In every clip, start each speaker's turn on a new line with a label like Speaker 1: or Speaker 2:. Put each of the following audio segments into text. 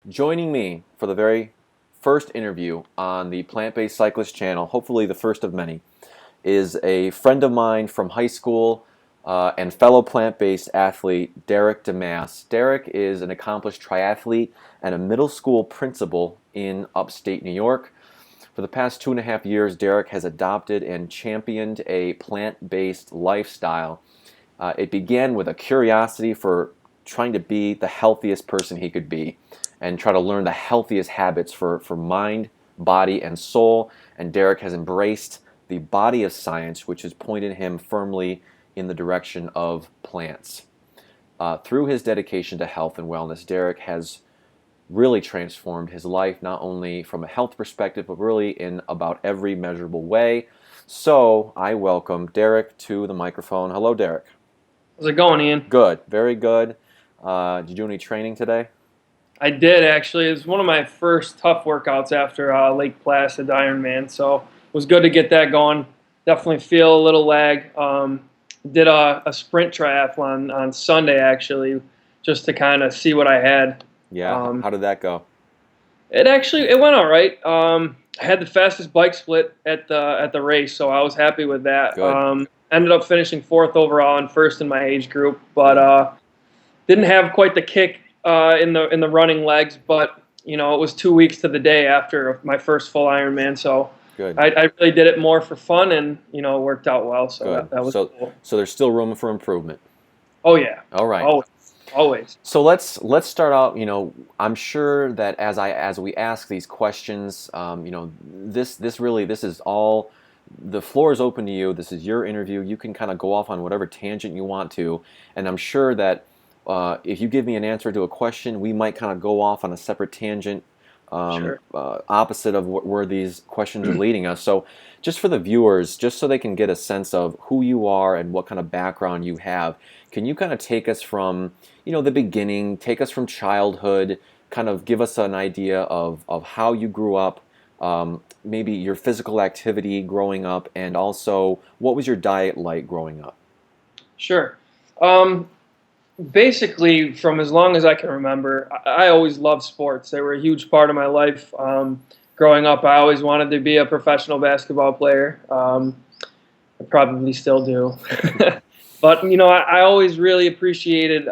Speaker 1: Joining me for the very first interview on the Plant-Based Cyclist channel, hopefully the first of many, is a friend of mine from high school and fellow plant-based athlete, Derek Demass. Derek is an accomplished triathlete and a middle school principal in upstate New York. For the past 2.5 years, Derek has adopted and championed a plant-based lifestyle. It began with a curiosity for trying to be the healthiest person he could be and try to learn the healthiest habits for mind, body, and soul. And Derek has embraced the body of science, which has pointed him firmly in the direction of plants. Through his dedication to health and wellness, Derek has really transformed his life, not only from a health perspective, but really in about every measurable way. So I welcome Derek to the microphone. Hello, Derek.
Speaker 2: How's it going, Ian?
Speaker 1: Good, very good. Did you do any training today?
Speaker 2: I did actually. It was one of my first tough workouts after Lake Placid Ironman, so it was good to get that going. Definitely feel a little lag. Did a sprint triathlon on Sunday actually, just to kind of see what I had.
Speaker 1: Yeah. How did that go?
Speaker 2: It went all right. I had the fastest bike split at the race, so I was happy with that.
Speaker 1: Good.
Speaker 2: Ended up finishing fourth overall and first in my age group, but didn't have quite the kick in the running legs. But it was 2 weeks to the day after my first full Ironman, so
Speaker 1: Good.
Speaker 2: I really did it more for fun, and it worked out well. So
Speaker 1: Good.
Speaker 2: that was cool.
Speaker 1: So there's still room for improvement.
Speaker 2: Oh yeah.
Speaker 1: All right.
Speaker 2: Always.
Speaker 1: So let's start out. I'm sure that as we ask these questions, this is all. The floor is open to you. This is your interview. You can kind of go off on whatever tangent you want to, and I'm sure that if you give me an answer to a question, we might kind of go off on a separate tangent,
Speaker 2: Sure.
Speaker 1: opposite of where these questions are leading us. So, just for the viewers, just so they can get a sense of who you are and what kind of background you have, can you kind of take us from the beginning, take us from childhood, kind of give us an idea of how you grew up, maybe your physical activity growing up, and also what was your diet like growing up?
Speaker 2: Sure. Um, Basically, from as long as I can remember, I always loved sports. They were a huge part of my life. Growing up, I always wanted to be a professional basketball player. I probably still do. But, I always really appreciated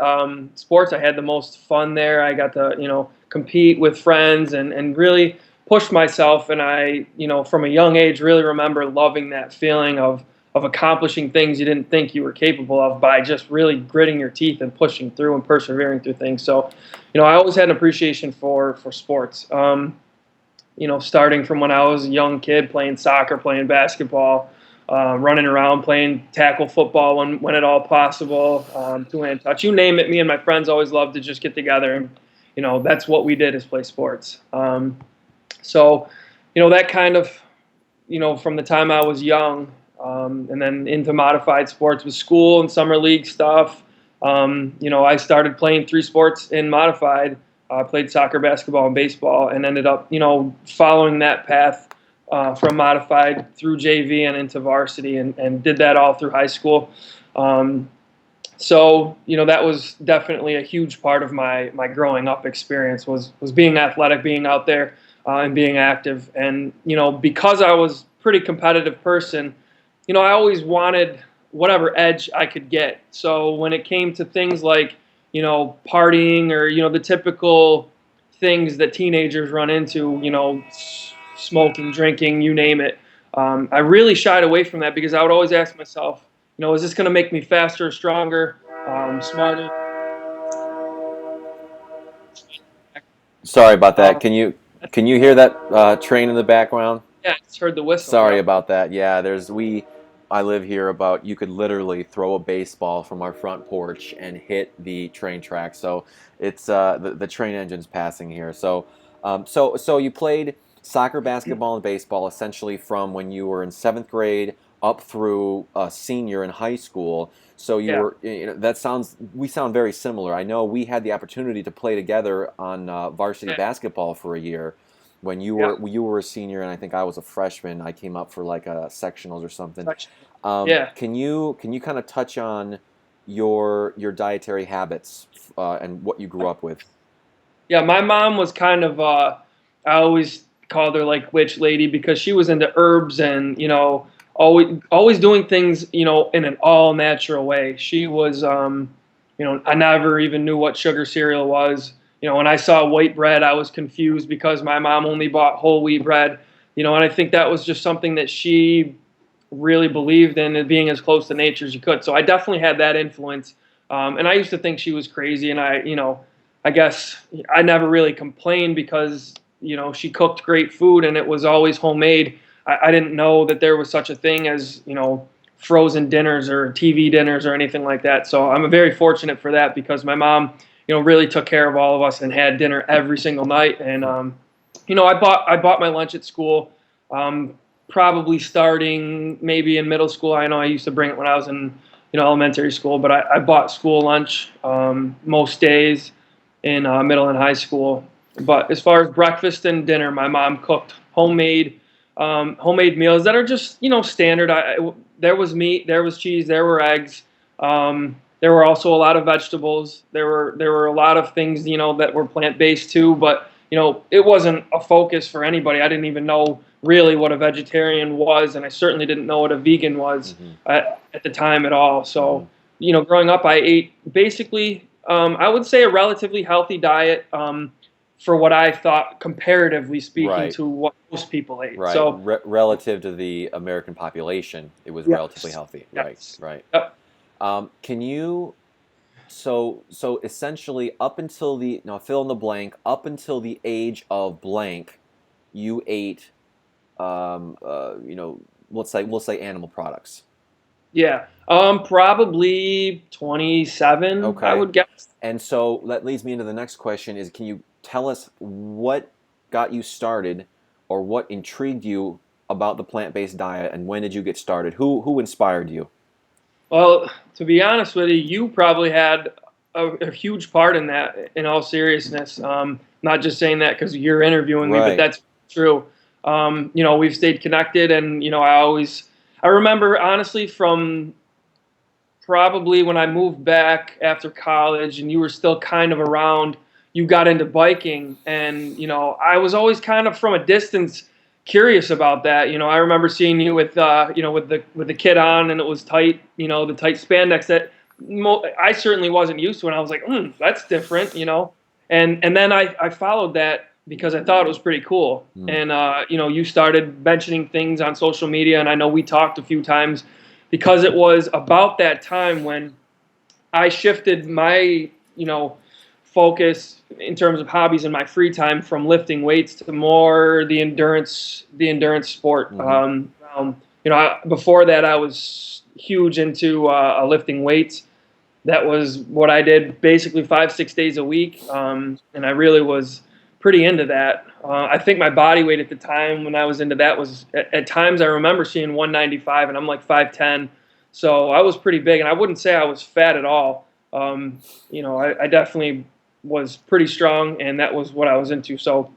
Speaker 2: sports. I had the most fun there. I got to, compete with friends and really push myself. And I, from a young age, really remember loving that feeling of accomplishing things you didn't think you were capable of by just really gritting your teeth and pushing through and persevering through things. So, I always had an appreciation for sports. Starting from when I was a young kid playing soccer, playing basketball, running around, playing tackle football when at all possible, two-hand touch, you name it. Me and my friends always loved to just get together, and that's what we did, is play sports. So, that kind of, from the time I was young, and then into modified sports with school and summer league stuff. I started playing 3 sports in modified. I played soccer, basketball, and baseball, and ended up, following that path from modified through JV and into varsity, and did that all through high school. So, that was definitely a huge part of my growing up experience was being athletic, being out there, and being active. And, because I was a pretty competitive person, I always wanted whatever edge I could get. So when it came to things like, partying or, the typical things that teenagers run into, smoking, drinking, you name it, I really shied away from that because I would always ask myself, is this going to make me faster, stronger, smarter?
Speaker 1: Sorry about that.
Speaker 2: Um,
Speaker 1: Can you hear that train in the background?
Speaker 2: yeah, I just heard the whistle.
Speaker 1: Sorry
Speaker 2: Yep.
Speaker 1: about that. Yeah, I live here about, you could literally throw a baseball from our front porch and hit the train track. So it's the train engine's passing here. So you played soccer, basketball, and baseball essentially from when you were in 7th grade up through senior in high school. So you
Speaker 2: Yeah.
Speaker 1: were, we sound very similar. I know we had the opportunity to play together on varsity
Speaker 2: Yeah.
Speaker 1: basketball for a year when
Speaker 2: Yeah.
Speaker 1: you were a senior and I think I was a freshman. I came up for like a sectionals or something.
Speaker 2: Section. Yeah.
Speaker 1: Can you kind of touch on your dietary habits and what you grew up with?
Speaker 2: Yeah, my mom was kind of I always called her like witch lady because she was into herbs and, always doing things, in an all natural way. She was I never even knew what sugar cereal was. When I saw white bread, I was confused because my mom only bought whole wheat bread. And I think that was just something that she really believed in, it being as close to nature as you could. So I definitely had that influence. And I used to think she was crazy, and I guess I never really complained because she cooked great food and it was always homemade. I didn't know that there was such a thing as frozen dinners or TV dinners or anything like that. So I'm very fortunate for that because my mom really took care of all of us and had dinner every single night. And I bought my lunch at school. Probably starting maybe in middle school. I know I used to bring it when I was in elementary school, but I bought school lunch most days in middle and high school. But as far as breakfast and dinner, my mom cooked homemade meals that are just standard. There was meat, there was cheese, there were eggs. There were also a lot of vegetables. There were a lot of things that were plant based too, but it wasn't a focus for anybody. I didn't even know really what a vegetarian was, and I certainly didn't know what a vegan was at the time at all. So, growing up, I ate basically, I would say, a relatively healthy diet for what I thought, comparatively speaking,
Speaker 1: Right.
Speaker 2: to what most people ate.
Speaker 1: Right.
Speaker 2: So,
Speaker 1: Relative to the American population, it was relatively
Speaker 2: yes,
Speaker 1: healthy. Right.
Speaker 2: yes,
Speaker 1: Right.
Speaker 2: yep.
Speaker 1: Can you so essentially up until the now fill in the blank up until the age of blank, you ate we'll say animal products.
Speaker 2: Yeah. Probably 27, I
Speaker 1: Okay.
Speaker 2: would guess.
Speaker 1: And so that leads me into the next question is can you tell us what got you started or what intrigued you about the plant-based diet and when did you get started? Who inspired you?
Speaker 2: Well, to be honest with you, you probably had a huge part in that, in all seriousness. Not just saying that because you're interviewing me, but
Speaker 1: Right.
Speaker 2: that's true. We've stayed connected, and, I remember honestly from probably when I moved back after college and you were still kind of around, you got into biking. And, I was always kind of from a distance curious about that. I remember seeing you with, with the kit on and it was tight, the tight spandex that I certainly wasn't used to. And I was like, that's different. And then I followed that because I thought it was pretty cool.
Speaker 1: Mm.
Speaker 2: And, you started mentioning things on social media, and I know we talked a few times because it was about that time when I shifted my, focus in terms of hobbies in my free time from lifting weights to more the endurance sport.
Speaker 1: Hmm.
Speaker 2: Before that, I was huge into lifting weights. That was what I did basically 5, 6 days a week, and I really was pretty into that. I think my body weight at the time when I was into that was at times I remember seeing 195, and I'm like 5'10", so I was pretty big, and I wouldn't say I was fat at all. I definitely was pretty strong, and that was what I was into. So,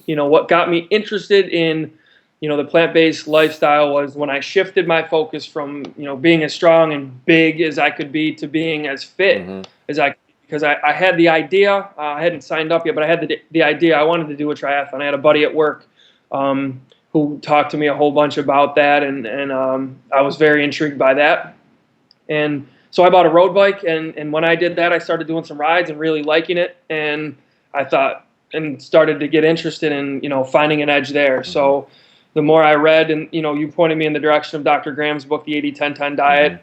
Speaker 2: what got me interested in the plant-based lifestyle was when I shifted my focus from being as strong and big as I could be to being as fit
Speaker 1: Hmm.
Speaker 2: as I could, because I had the idea. I hadn't signed up yet, but I had the idea. I wanted to do a triathlon. I had a buddy at work who talked to me a whole bunch about that, and I was very intrigued by that. And so I bought a road bike, and when I did that, I started doing some rides and really liking it. And I thought and started to get interested in finding an edge there.
Speaker 1: Hmm.
Speaker 2: So the more I read, and you pointed me in the direction of Dr. Graham's book, The 80-10-10
Speaker 1: Hmm.
Speaker 2: Diet.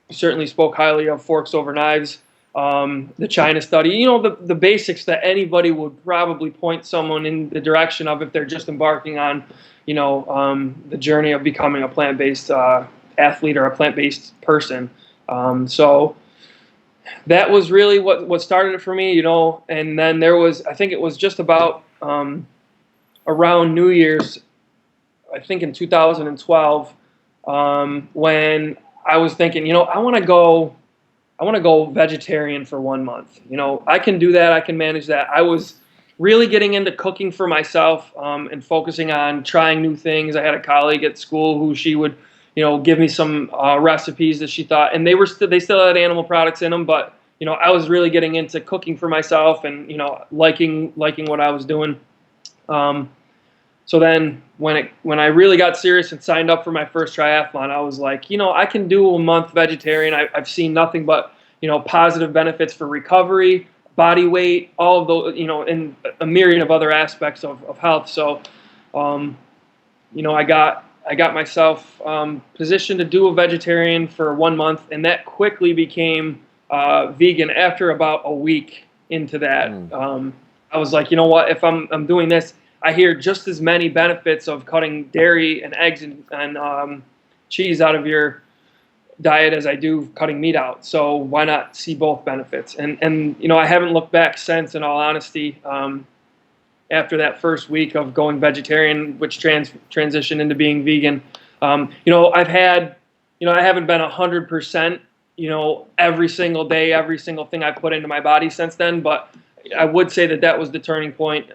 Speaker 2: You certainly spoke highly of Forks Over Knives, the China study. The basics that anybody would probably point someone in the direction of if they're just embarking on the journey of becoming a plant-based athlete or a plant-based person. So that was really what started it for me, and then I think it was just about around New Year's, I think in 2012, when I was thinking, I want to go vegetarian for 1 month. I can do that. I can manage that. I was really getting into cooking for myself, and focusing on trying new things. I had a colleague at school who she would, give me some recipes that she thought, and they still had animal products in them, but I was really getting into cooking for myself and, liking what I was doing. So then when I really got serious and signed up for my first triathlon, I was like, I can do a month vegetarian. I've seen nothing but, positive benefits for recovery, body weight, all of those, and a myriad of other aspects of health. So, I got myself positioned to do a vegetarian for 1 month, and that quickly became vegan after about a week into that. I was like, you know what? If I'm doing this, I hear just as many benefits of cutting dairy and eggs and cheese out of your diet as I do cutting meat out. So why not see both benefits? And I haven't looked back since, in all honesty. After that first week of going vegetarian, which transitioned into being vegan, I've had, I haven't been 100%, every single day, every single thing I put into my body since then. But I would say that was the turning point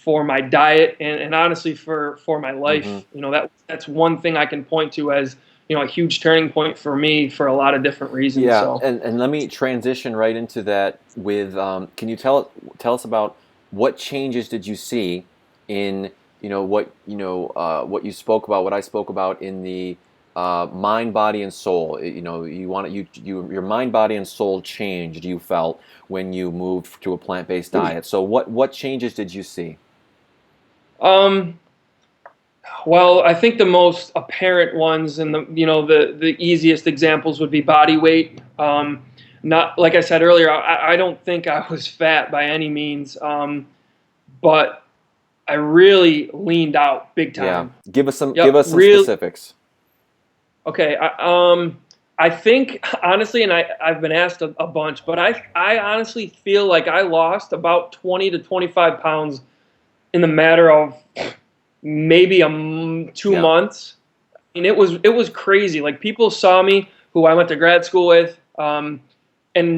Speaker 2: for my diet and honestly for my life. That's one thing I can point to as a huge turning point for me for a lot of different reasons.
Speaker 1: Yeah,
Speaker 2: So.
Speaker 1: and let me transition right into that with, can you tell us about what changes did you see in, what you spoke about, what I spoke about in the mind, body, and soul. Your mind, body, and soul changed, you felt, when you moved to a plant-based diet. So what changes did you see?
Speaker 2: Well, I think the most apparent ones and the easiest examples would be body weight. Not like I said earlier, I don't think I was fat by any means, but I really leaned out big time.
Speaker 1: Yeah, give us some
Speaker 2: Really.
Speaker 1: specifics.
Speaker 2: Okay, I think honestly, and I've been asked a bunch, but I honestly feel like I lost about 20 to 25 pounds in the matter of maybe 2 months. I mean, it was crazy. Like, people saw me who I went to grad school with, and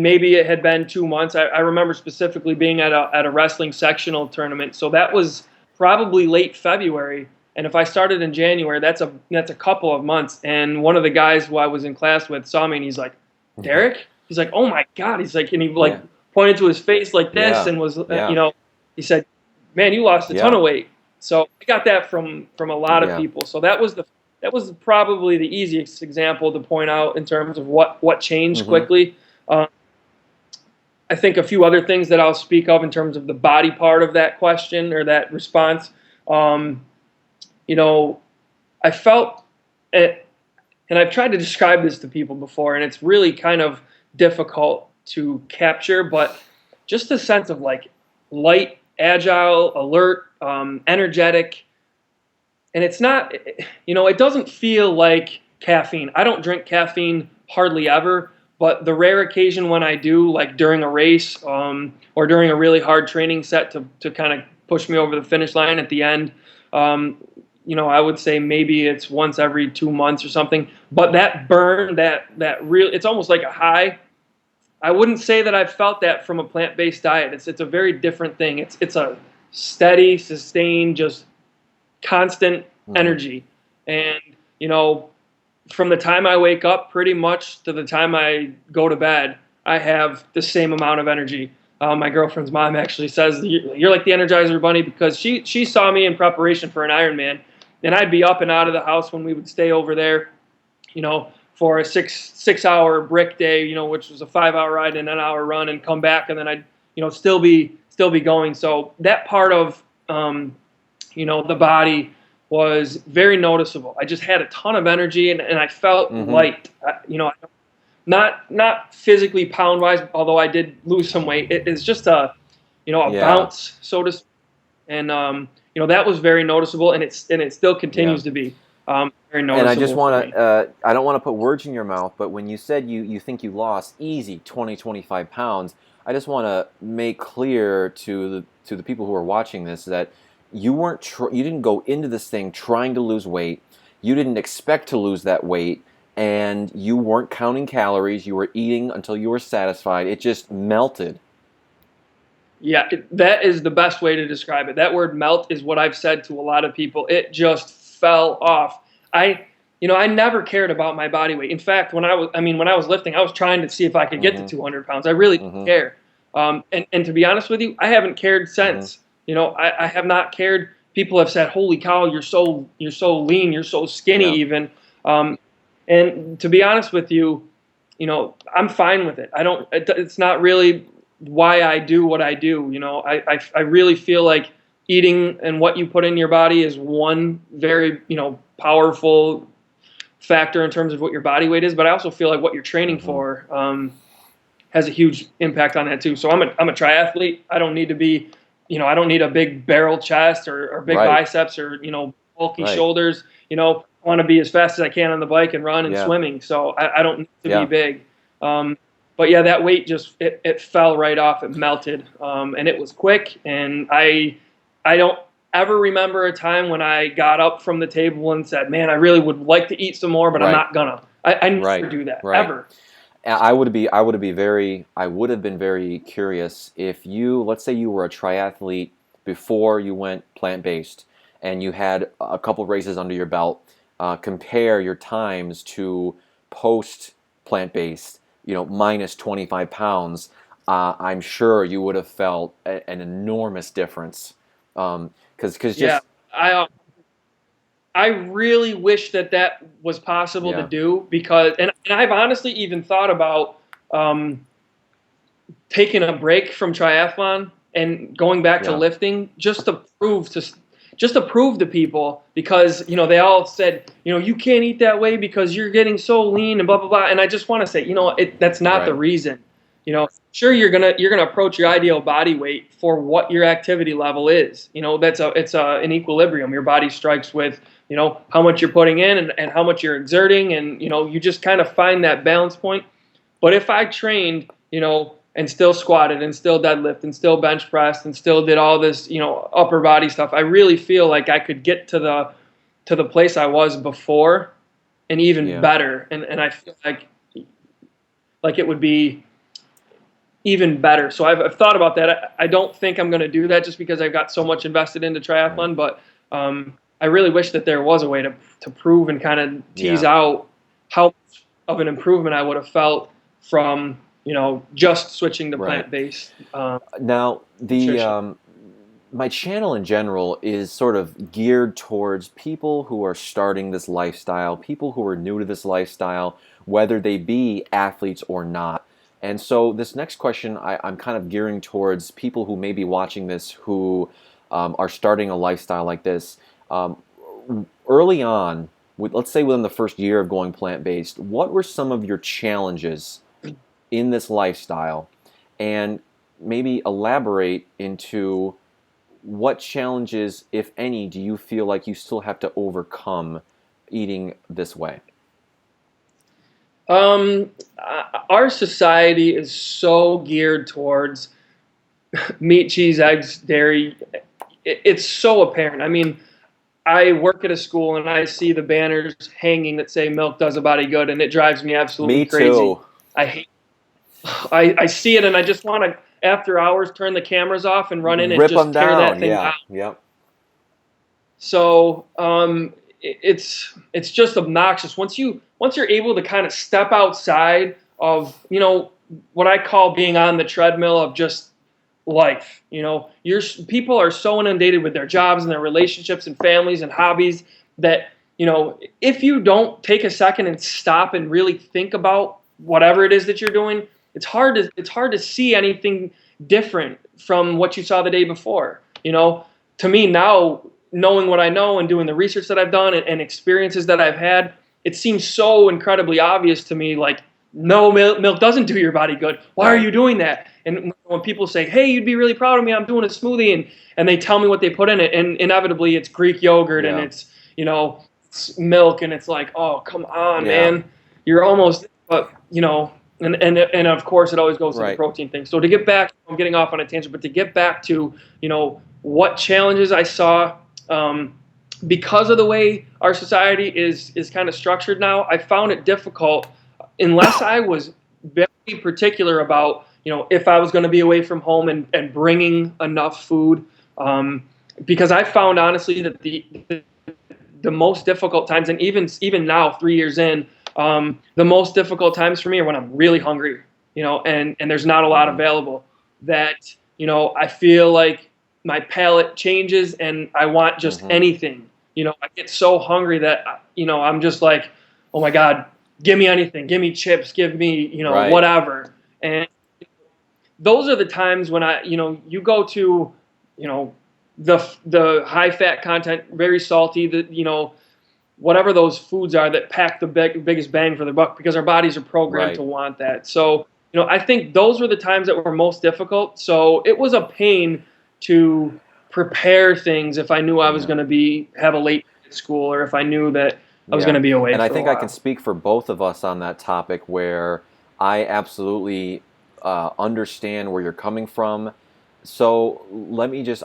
Speaker 2: maybe it had been 2 months. I remember specifically being at a wrestling sectional tournament. So that was probably late February. And if I started in January, that's a couple of months. And one of the guys who I was in class with saw me, and he's like, "Derek?" He's like, "Oh my God!" He's like, and he
Speaker 1: Yeah.
Speaker 2: pointed to his face like this,
Speaker 1: Yeah.
Speaker 2: and was,
Speaker 1: Yeah.
Speaker 2: he said, "Man, you lost a ton
Speaker 1: Yeah.
Speaker 2: of weight." So I got that from a lot of
Speaker 1: Yeah.
Speaker 2: people. So that was probably the easiest example to point out in terms of what changed quickly. I think a few other things that I'll speak of in terms of the body part of that question or that response. I felt it, and I've tried to describe this to people before, and it's really kind of difficult to capture, but just a sense of like light, agile, alert, energetic. And it's not, it doesn't feel like caffeine. I don't drink caffeine hardly ever, but the rare occasion when I do, like during a race or during a really hard training set to kind of push me over the finish line at the end, I would say maybe it's once every 2 months or something. But that burn, that real, it's almost like a high. I wouldn't say that I've felt that from a plant-based diet. It's a very different thing. It's a steady, sustained, just constant energy. And, from the time I wake up pretty much to the time I go to bed, I have the same amount of energy. My girlfriend's mom actually says, "You're like the Energizer Bunny," because she saw me in preparation for an Ironman, and I'd be up and out of the house when we would stay over there, for a six hour brick day, which was a 5 hour ride and an hour run, and come back, and then I'd, still be going. So that part of, the body was very noticeable. I just had a ton of energy, and I felt light. Not physically pound wise, although I did lose some weight. It is just a bounce, so to speak. And that was very noticeable, and it still continues to be very noticeable.
Speaker 1: And I just want to, I don't want to put words in your mouth, but when you said you think you lost easy 20, 25 pounds, I just want to make clear to the people who are watching this that you didn't go into this thing trying to lose weight. You didn't expect to lose that weight, and you weren't counting calories. You were eating until you were satisfied. It just melted.
Speaker 2: Yeah, that is the best way to describe it. That word "melt" is what I've said to a lot of people. It just fell off. I never cared about my body weight. In fact, when I was lifting, I was trying to see if I could get to
Speaker 1: Mm-hmm.
Speaker 2: 200 pounds. I really didn't
Speaker 1: Mm-hmm.
Speaker 2: care. And to be honest with you, I haven't cared
Speaker 1: Mm-hmm.
Speaker 2: since. I have not cared. People have said, "Holy cow, you're so lean, you're so skinny,"
Speaker 1: Yeah.
Speaker 2: even. Um, and to be honest with you, I'm fine with it. It's not really why I do what I do. I really feel like eating and what you put in your body is one very, powerful factor in terms of what your body weight is, but I also feel like what you're training
Speaker 1: Mm-hmm.
Speaker 2: for has a huge impact on that too. So I'm a triathlete. I don't need to be, I don't need a big barrel chest or big
Speaker 1: Right.
Speaker 2: biceps or bulky
Speaker 1: Right.
Speaker 2: shoulders. I want to be as fast as I can on the bike and run and
Speaker 1: Yeah.
Speaker 2: swimming. So I don't need to be
Speaker 1: Yeah.
Speaker 2: big. But yeah, that weight just it fell right off. It melted, and it was quick. And I don't ever remember a time when I got up from the table and said, "Man, I really would like to eat some more, but I'm
Speaker 1: Right.
Speaker 2: not gonna." I never
Speaker 1: Right.
Speaker 2: do that
Speaker 1: Right.
Speaker 2: ever.
Speaker 1: I would have been very curious if you, let's say you were a triathlete before you went plant-based and you had a couple races under your belt, compare your times to post plant-based, minus 25 pounds. I'm sure you would have felt an enormous difference. Because
Speaker 2: Yeah,
Speaker 1: just,
Speaker 2: I really wish that was possible to
Speaker 1: yeah,
Speaker 2: do because, and I've honestly even thought about um, taking a break from triathlon and going back to
Speaker 1: yeah,
Speaker 2: lifting just to prove to people because they all said you can't eat that way because you're getting so lean and blah blah blah, and I just want to say that's not the
Speaker 1: right,
Speaker 2: reason. Sure, you're gonna approach your ideal body weight for what your activity level is. It's an equilibrium. Your body strikes with how much you're putting in and how much you're exerting, and you just kind of find that balance point. But if I trained, and still squatted and still deadlift and still bench pressed and still did all this, upper body stuff, I really feel like I could get to the place I was before and even
Speaker 1: yeah,
Speaker 2: better. And I feel like it would be even better. So I've thought about that. I don't think I'm going to do that just because I've got so much invested into
Speaker 1: right,
Speaker 2: triathlon, but I really wish that there was a way to prove and kind of tease
Speaker 1: yeah.
Speaker 2: out how much of an improvement I would have felt from just switching to
Speaker 1: Right.
Speaker 2: plant-based
Speaker 1: Now, the
Speaker 2: nutrition.
Speaker 1: my channel in general is sort of geared towards people who are starting this lifestyle, people who are new to this lifestyle, whether they be athletes or not. And so, this next question, I'm kind of gearing towards people who may be watching this who are starting a lifestyle like this. Um, Early on, let's say within the first year of going plant based, what were some of your challenges in this lifestyle? And maybe elaborate into what challenges, if any, do you feel like you still have to overcome eating this way?
Speaker 2: Um, our society is so geared towards meat, cheese, eggs, dairy. It's so apparent. I mean, I work at a school and I see the banners hanging that say milk does a body good, and it drives me absolutely
Speaker 1: Me
Speaker 2: crazy.
Speaker 1: too.
Speaker 2: I hate. I see it and I just want to, after hours, turn the cameras off and run in and
Speaker 1: Rip
Speaker 2: just
Speaker 1: them
Speaker 2: tear that
Speaker 1: down.
Speaker 2: thing down.
Speaker 1: Yeah. Yep.
Speaker 2: So it's just obnoxious once you're able to kind of step outside of what I call being on the treadmill of just life. Your people are so inundated with their jobs and their relationships and families and hobbies that if you don't take a second and stop and really think about whatever it is that you're doing, it's hard to see anything different from what you saw the day before. To me now, knowing what I know and doing the research that I've done and experiences that I've had, it seems so incredibly obvious to me. Like, no, milk doesn't do your body good. Why are
Speaker 1: Right.
Speaker 2: you doing that? And when people say, "Hey, you'd be really proud of me. I'm doing a smoothie," and they tell me what they put in it, and inevitably it's Greek yogurt and
Speaker 1: Yeah.
Speaker 2: it's milk, and it's like, oh, come on,
Speaker 1: Yeah.
Speaker 2: man, you're almost, but and of course it always goes to the
Speaker 1: Right.
Speaker 2: protein thing. So to get back, I'm getting off on a tangent, but to get back to what challenges I saw. Because of the way our society is kind of structured now, I found it difficult unless I was very particular about if I was going to be away from home and bringing enough food, because I found honestly that the the most difficult times, and even now, 3 years in, the most difficult times for me are when I'm really hungry, and there's not a lot available. That I feel like my palate changes, and I want just anything. I get so hungry that I'm just like, oh my God, give me anything, give me chips, give me
Speaker 1: Right.
Speaker 2: whatever. And those are the times when you go to, the high fat content, very salty, whatever those foods are that pack the biggest bang for the buck, because our bodies are programmed
Speaker 1: Right.
Speaker 2: to want that. So, I think those were the times that were most difficult. So it was a pain to prepare things if I knew I was
Speaker 1: Yeah.
Speaker 2: going to have a late night at school, or if I knew that I was going
Speaker 1: Yeah.
Speaker 2: to be away
Speaker 1: And I
Speaker 2: for a
Speaker 1: think I can
Speaker 2: while.
Speaker 1: speak for both of us on that topic, where I absolutely understand where you're coming from. So let me just,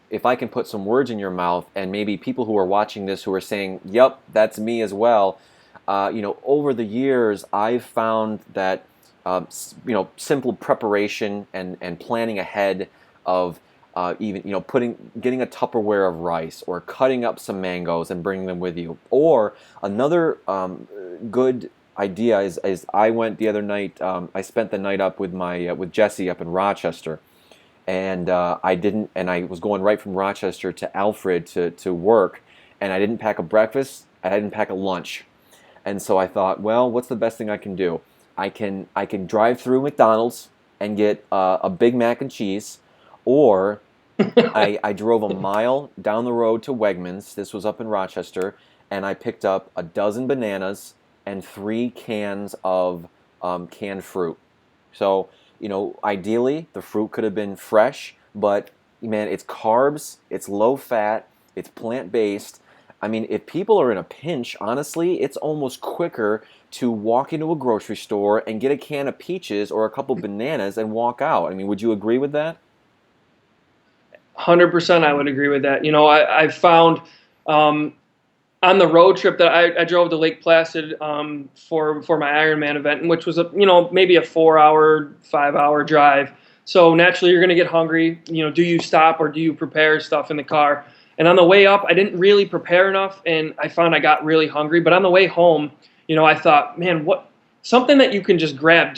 Speaker 1: if I can put some words in your mouth, and maybe people who are watching this who are saying, yep, that's me as well. Over the years, I've found that, simple preparation and planning ahead of even getting a Tupperware of rice, or cutting up some mangoes and bringing them with you. Or another good idea is I went the other night. I spent the night up with with Jesse up in Rochester, and I was going right from Rochester to Alfred to work, and I didn't pack a breakfast. I didn't pack a lunch, and so I thought, well, what's the best thing I can do? I can drive through McDonald's and get a Big Mac and cheese, or I drove a mile down the road to Wegmans. This was up in Rochester, and I picked up a dozen bananas and 3 cans of canned fruit. So, ideally, the fruit could have been fresh, but man, it's carbs, it's low fat, it's plant based. I mean, if people are in a pinch, honestly, it's almost quicker to walk into a grocery store and get a can of peaches or a couple bananas and walk out. I mean, would you agree with that?
Speaker 2: 100%, I would agree with that. I found, um, on the road trip that I drove to Lake Placid, for my Ironman event, which was maybe a 4 hour, 5 hour drive. So naturally, you're going to get hungry. Do you stop, or do you prepare stuff in the car? And on the way up, I didn't really prepare enough, and I found I got really hungry. But on the way home, I thought, man, what something that you can just grab.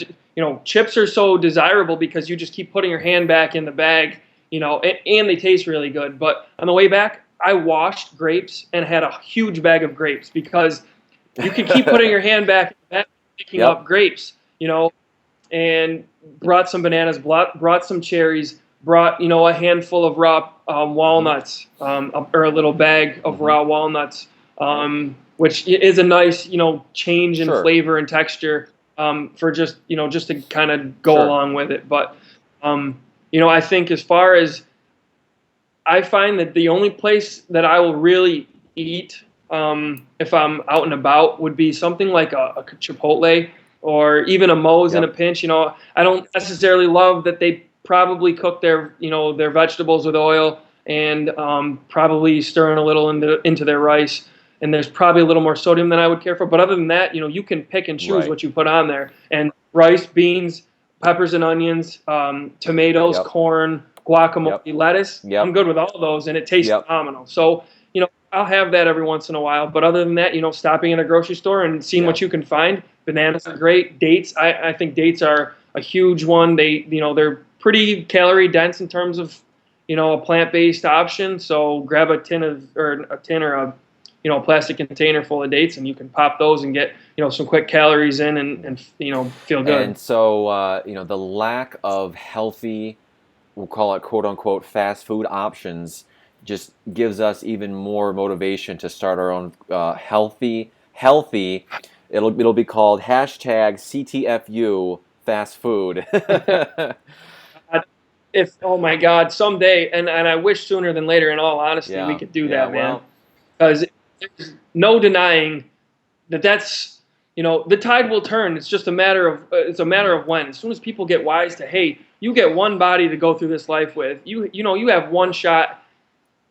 Speaker 2: Chips are so desirable because you just keep putting your hand back in the bag, and they taste really good. But on the way back, I washed grapes and had a huge bag of grapes, because you can keep putting your hand back in the bag, picking
Speaker 1: Yep.
Speaker 2: up grapes, and brought some bananas, brought some cherries, brought a handful of raw walnuts, or a little bag of raw walnuts, which is a nice change in
Speaker 1: Sure.
Speaker 2: flavor and texture, for just to kind of go
Speaker 1: Sure.
Speaker 2: along with it. But I think, as far as, I find that the only place that I will really eat, if I'm out and about, would be something like a Chipotle, or even a Moe's in a
Speaker 1: Yep.
Speaker 2: pinch. I don't necessarily love that they probably cook their vegetables with oil, and probably stirring a little into their rice. And there's probably a little more sodium than I would care for. But other than that, you can pick and choose
Speaker 1: Right.
Speaker 2: what you put on there. And rice, beans, peppers and onions, tomatoes,
Speaker 1: Yep.
Speaker 2: corn, guacamole,
Speaker 1: Yep.
Speaker 2: lettuce. I'm
Speaker 1: Yep.
Speaker 2: good with all of those, and it tastes
Speaker 1: Yep.
Speaker 2: phenomenal. So, I'll have that every once in a while. But other than that, stopping in a grocery store and seeing what
Speaker 1: Yep.
Speaker 2: you can find. Bananas are great. Dates, I think dates are a huge one. They're pretty calorie dense in terms of, a plant-based option. So grab a tin or a plastic container full of dates, and you can pop those and get, some quick calories in, and feel good.
Speaker 1: And so, the lack of healthy, we'll call it quote unquote fast food options, just gives us even more motivation to start our own healthy. It'll be called hashtag CTFU fast food.
Speaker 2: If Oh my God, someday, and I wish sooner than later. In all honesty, we
Speaker 1: Yeah.
Speaker 2: could do
Speaker 1: Yeah.
Speaker 2: that, man.
Speaker 1: Well.
Speaker 2: Because there's no denying that's the tide will turn. It's just a matter of when. As soon as people get wise to, hey, you get one body to go through this life with. You have one shot.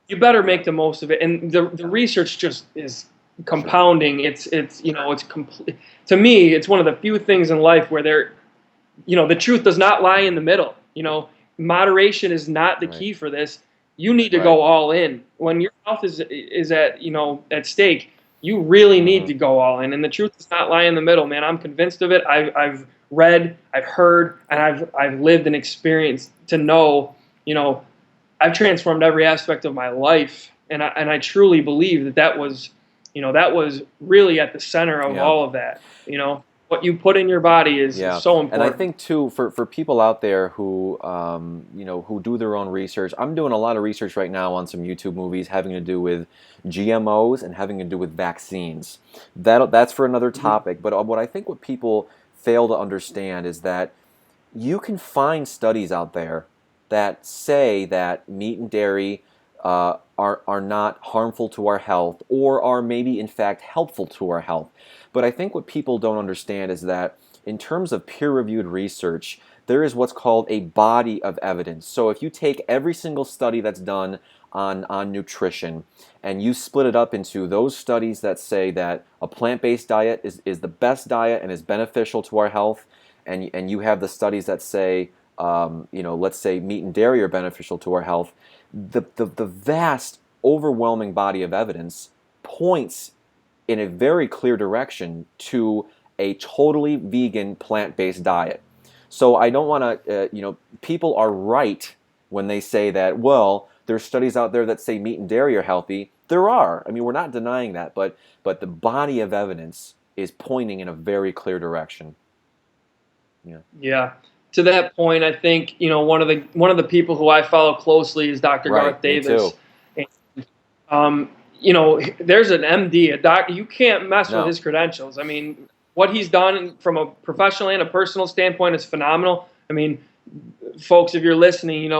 Speaker 2: You better
Speaker 1: Yeah.
Speaker 2: make the most of it. And the research just is
Speaker 1: Sure.
Speaker 2: compounding. It's complete. To me, it's one of the few things in life where the truth does not lie in the middle. Moderation is not the
Speaker 1: Right.
Speaker 2: key for this. you need to
Speaker 1: Right.
Speaker 2: go all in. When your health is at at stake, you really need
Speaker 1: Hmm.
Speaker 2: to go all in. And the truth does not lie in the middle, man. I'm convinced of it. I've read, I've heard, and I've lived and experienced to know, you know, I've transformed every aspect of my life, and I truly believe that was, that was really at the center of
Speaker 1: Yeah.
Speaker 2: all of that. What you put in your body is
Speaker 1: Yeah,
Speaker 2: so
Speaker 1: and I
Speaker 2: important.
Speaker 1: think too for people out there who who do their own research. I'm doing a lot of research right now on some YouTube movies having to do with GMOs and having to do with vaccines. That's for another
Speaker 2: Mhm.
Speaker 1: topic. But what people fail to understand is that you can find studies out there that say that meat and dairy are not harmful to our health or are maybe in fact helpful to our health. But I think what people don't understand is that in terms of peer-reviewed research, there is what's called a body of evidence. So if you take every single study that's done on nutrition and you split it up into those studies that say that a plant-based diet is the best diet and is beneficial to our health, and you have the studies that say, let's say meat and dairy are beneficial to our health, the vast, overwhelming body of evidence points in a very clear direction to a totally vegan, plant-based diet. So I don't want to, people are right when they say that, well, there's studies out there that say meat and dairy are healthy. There are. I mean, we're not denying that, but the body of evidence is pointing in a very clear direction. Yeah.
Speaker 2: Yeah. To that point, I think one of the people who I follow closely is Dr. Garth
Speaker 1: Right. Me
Speaker 2: Davis.
Speaker 1: too.
Speaker 2: And, there's an MD, a doc. You can't mess with
Speaker 1: No.
Speaker 2: his credentials. I mean, what he's done from a professional and a personal standpoint is phenomenal. I mean, folks, if you're listening,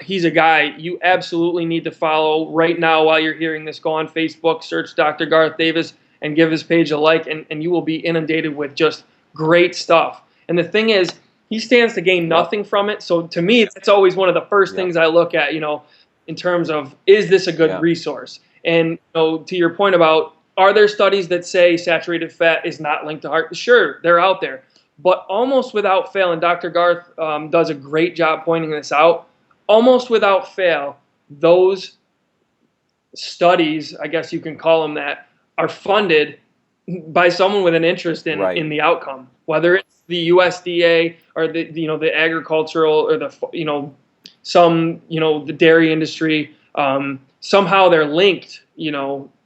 Speaker 2: he's a guy you absolutely need to follow right now while you're hearing this. Go on Facebook, search Dr. Garth Davis, and give his page a like, and you will be inundated with just great stuff. And the thing is, he stands to gain
Speaker 1: Yep.
Speaker 2: nothing from it. So to me, that's always one of the first
Speaker 1: Yep.
Speaker 2: things I look at, in terms of, is this a good
Speaker 1: Yeah.
Speaker 2: resource? And to your point about, are there studies that say saturated fat is not linked to heart? Sure, they're out there. But almost without fail, and Dr. Garth does a great job pointing this out, almost without fail, those studies, I guess you can call them that, are funded by someone with an interest in
Speaker 1: Right.
Speaker 2: the outcome, whether it's the USDA or the agricultural or the dairy industry. Somehow they're linked,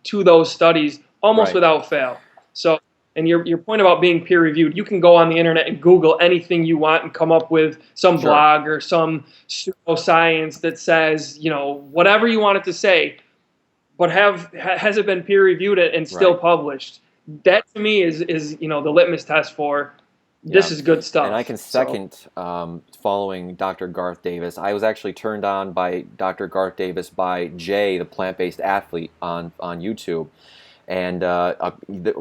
Speaker 2: to those studies almost
Speaker 1: Right.
Speaker 2: without fail. So, and your point about being peer reviewed, you can go on the internet and Google anything you want and come up with some
Speaker 1: Sure.
Speaker 2: blog or some pseudoscience that says, whatever you want it to say, but has it been peer reviewed and still
Speaker 1: Right.
Speaker 2: published? That to me is the litmus test for
Speaker 1: Yeah.
Speaker 2: this is good
Speaker 1: And I
Speaker 2: stuff.
Speaker 1: can
Speaker 2: So
Speaker 1: second following Dr. Garth Davis. I was actually turned on by Dr. Garth Davis by Jay, the plant-based athlete, on YouTube. And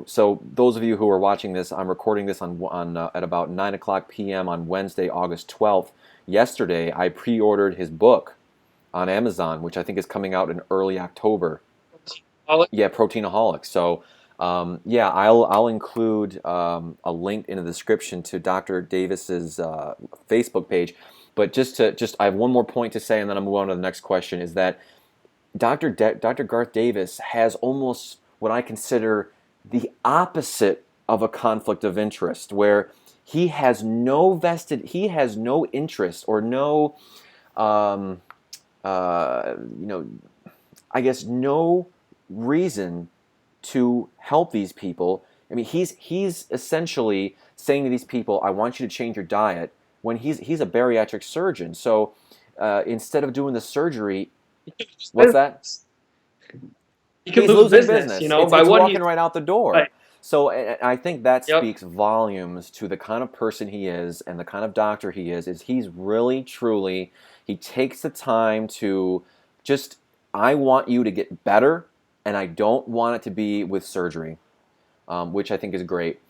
Speaker 1: so those of you who are watching this, I'm recording this on at about 9 o'clock p.m. on Wednesday, August 12th. Yesterday, I pre-ordered his book on Amazon, which I think is coming out in early October. Yeah, Proteinaholic. So, yeah, I'll include a link in the description to Dr. Davis's Facebook page. But I have one more point to say, and then I'll move on to the next question. Is that Dr. Garth Davis has almost what I consider the opposite of a conflict of interest, where he has no interest or no, um, you know, I guess no reason to help these people. I mean, he's essentially saying to these people, "I want you to change your diet." When he's a bariatric surgeon, so instead of doing the surgery, what's that?
Speaker 2: you could
Speaker 1: He's
Speaker 2: lose
Speaker 1: losing
Speaker 2: business,
Speaker 1: business.
Speaker 2: by
Speaker 1: It's
Speaker 2: what he's
Speaker 1: walking right out the door.
Speaker 2: like.
Speaker 1: So I think that
Speaker 2: Yep.
Speaker 1: speaks volumes to the kind of person he is and the kind of doctor he is. Is he's really truly he takes the time to just I want you to get better, and I don't want it to be with surgery, which I think is great.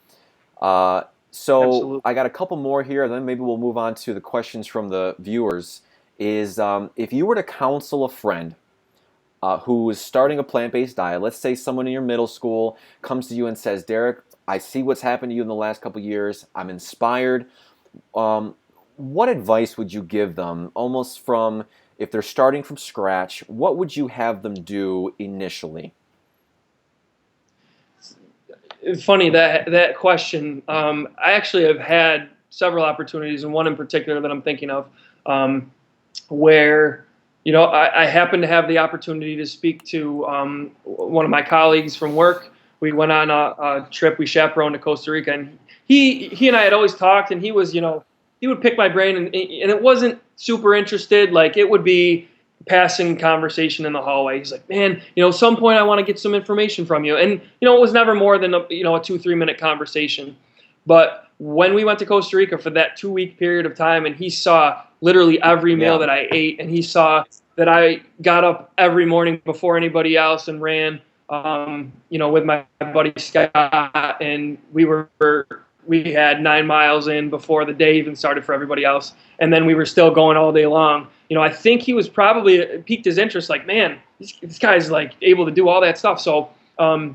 Speaker 1: So
Speaker 2: Absolutely.
Speaker 1: I got a couple more here, then maybe we'll move on to the questions from the viewers. Is if you were to counsel a friend who is starting a plant-based diet. Let's say someone in your middle school comes to you and says, "Derek, I see what's happened to you in the last couple of years. I'm inspired." Um, what advice would you give them, almost from if they're starting from scratch, what would you have them do initially?
Speaker 2: It's funny that question. I actually have had several opportunities, and one in particular that I'm thinking of, where I happened to have the opportunity to speak to one of my colleagues from work. We went on a trip. We chaperoned to Costa Rica, and he and I had always talked, and he was he would pick my brain, and it wasn't super interested. Like, it would be passing conversation in the hallway. He's like, man, some point I want to get some information from you. And, it was never more than a 2-3 minute conversation. But when we went to Costa Rica for that 2-week period of time, and he saw literally every meal that I ate, and he saw that I got up every morning before anybody else and ran, with my buddy Scott, and we had 9 miles in before the day even started for everybody else. And then we were still going all day long. I think he was probably piqued his interest, like, man, this guy's like able to do all that stuff. So I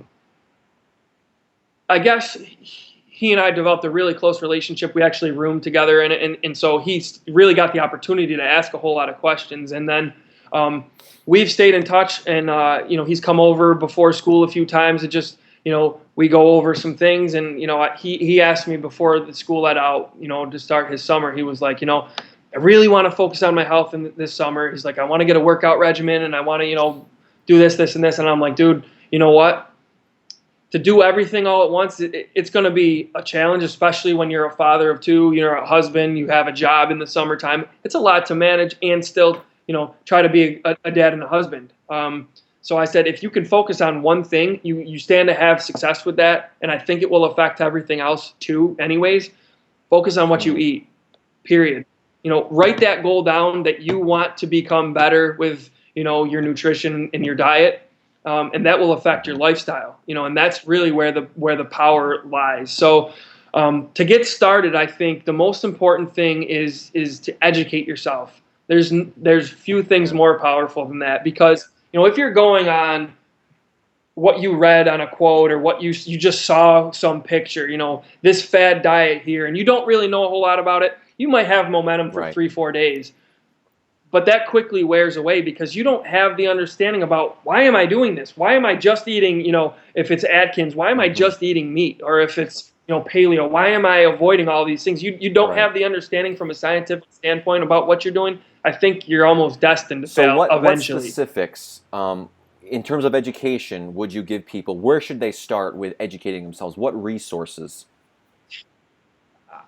Speaker 2: guess he and I developed a really close relationship. We actually roomed together, and so he's really got the opportunity to ask a whole lot of questions. And then we've stayed in touch, and he's come over before school a few times. It just we go over some things, and he asked me before the school let out, to start his summer. He was like, I really want to focus on my health in this summer. He's like, I want to get a workout regimen, and I want to do this, this, and this. And I'm like, dude, you know what? To do everything all at once, it's going to be a challenge, especially when you're a father of 2, you're a husband, you have a job in the summertime. It's a lot to manage and still, try to be a dad and a husband. So I said, if you can focus on one thing, you stand to have success with that, and I think it will affect everything else too anyways. Focus on what you eat, period. Write that goal down that you want to become better with, your nutrition and your diet. And that will affect your lifestyle, and that's really where the power lies. So to get started, I think the most important thing is to educate yourself. There's few things more powerful than that, because if you're going on what you read on a quote, or what you just saw some picture, this fad diet here, and you don't really know a whole lot about it, you might have momentum for 3-4 days. But that quickly wears away, because you don't have the understanding about, why am I doing this? Why am I just eating, if it's Atkins, why am I just eating meat? Or if it's, paleo, why am I avoiding all these things? You don't have the understanding from a scientific standpoint about what you're doing. I think you're almost destined to fail eventually.
Speaker 1: What specifics, in terms of education, would you give people? Where should they start with educating themselves? What resources?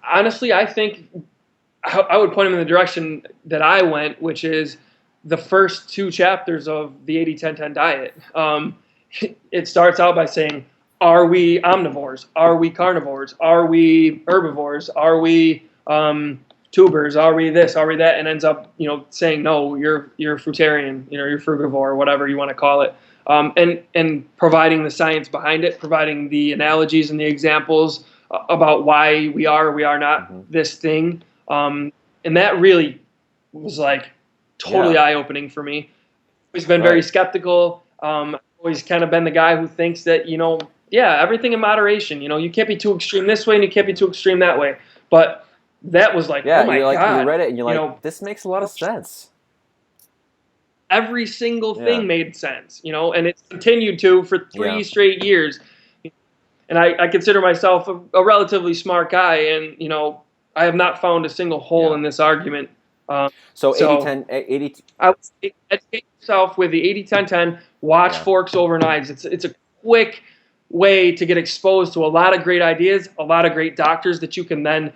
Speaker 2: Honestly, I think I would point them in the direction that I went, which is the first 2 chapters of the 80-10-10 diet. It starts out by saying, are we omnivores? Are we carnivores? Are we herbivores? Are we tubers? Are we this? Are we that? And ends up, saying, no, you're fruitarian, you're frugivore, whatever you want to call it. And providing the science behind it, providing the analogies and the examples about why we are or we are not this thing. And that really was like totally eye-opening for me. Always been very skeptical. Always kind of been the guy who thinks that, everything in moderation. You can't be too extreme this way and you can't be too extreme that way. But that was like, oh my God.
Speaker 1: You read it and you're like, this makes a lot of sense.
Speaker 2: Every single thing made sense, and it's continued to for 3 straight years. And I consider myself a relatively smart guy, and, I have not found a single hole in this argument.
Speaker 1: So 80-10,
Speaker 2: I would say educate yourself with the 80-10-10. Watch Forks Over Knives. It's a quick way to get exposed to a lot of great ideas, a lot of great doctors that you can then,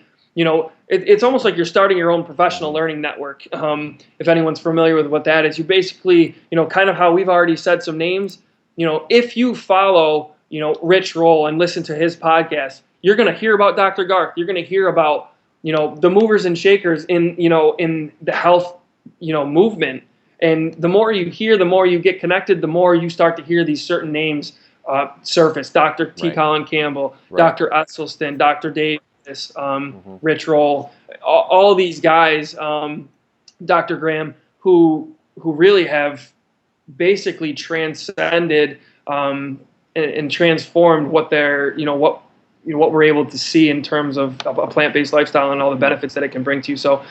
Speaker 2: it's almost like you're starting your own professional learning network. If anyone's familiar with what that is, you basically, kind of how we've already said some names, if you follow, Rich Roll and listen to his podcast, you're going to hear about Dr. Garth. You're going to hear about, the movers and shakers in the health, movement. And the more you hear, the more you get connected, the more you start to hear these certain names surface. Dr. T. Colin Campbell, Dr. Etzelston, Dr. Davis, Rich Roll, all these guys, Dr. Graham, who really have basically transcended and transformed what they're, what we're able to see in terms of a plant-based lifestyle and all the benefits that it can bring to you. So,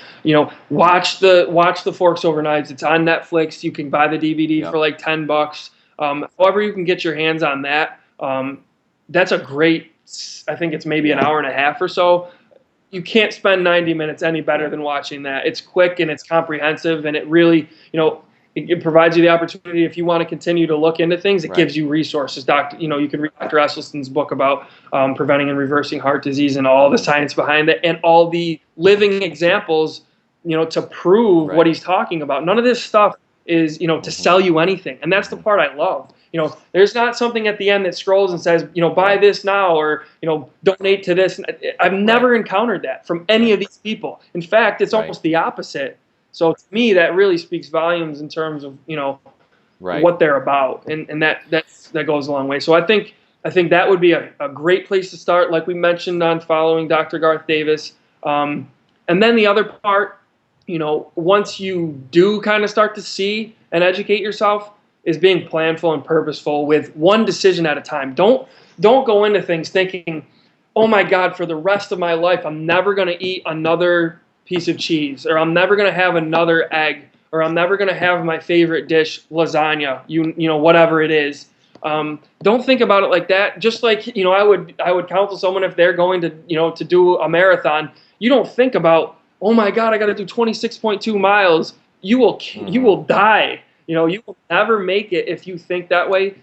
Speaker 2: watch the Forks Over Knives. It's on Netflix. You can buy the DVD
Speaker 1: Yep.
Speaker 2: for like $10. However you can get your hands on that. That's a great. I think it's maybe an hour and a half or so. You can't spend 90 minutes any better than watching that. It's quick and it's comprehensive, and it really, it provides you the opportunity, if you want to continue to look into things, it gives you resources. You can read Dr. Esselstyn's book about preventing and reversing heart disease and all the science behind it and all the living examples, to prove what he's talking about. None of this stuff is, to sell you anything. And that's the part I love. There's not something at the end that scrolls and says, buy this now, or, donate to this. I've never encountered that from any of these people. In fact, it's almost the opposite. So to me, that really speaks volumes in terms of, what they're about. And that goes a long way. So I think that would be a great place to start. Like we mentioned, on following Dr. Garth Davis. And then the other part, once you do kind of start to see and educate yourself, is being planful and purposeful with one decision at a time. Don't go into things thinking, oh my God, for the rest of my life, I'm never going to eat another piece of cheese, or I'm never going to have another egg, or I'm never going to have my favorite dish, lasagna, whatever it is. Don't think about it like that. Just like, I would counsel someone if they're going to, to do a marathon. You don't think about, oh my God, I got to do 26.2 miles. You will die. You will never make it if you think that way.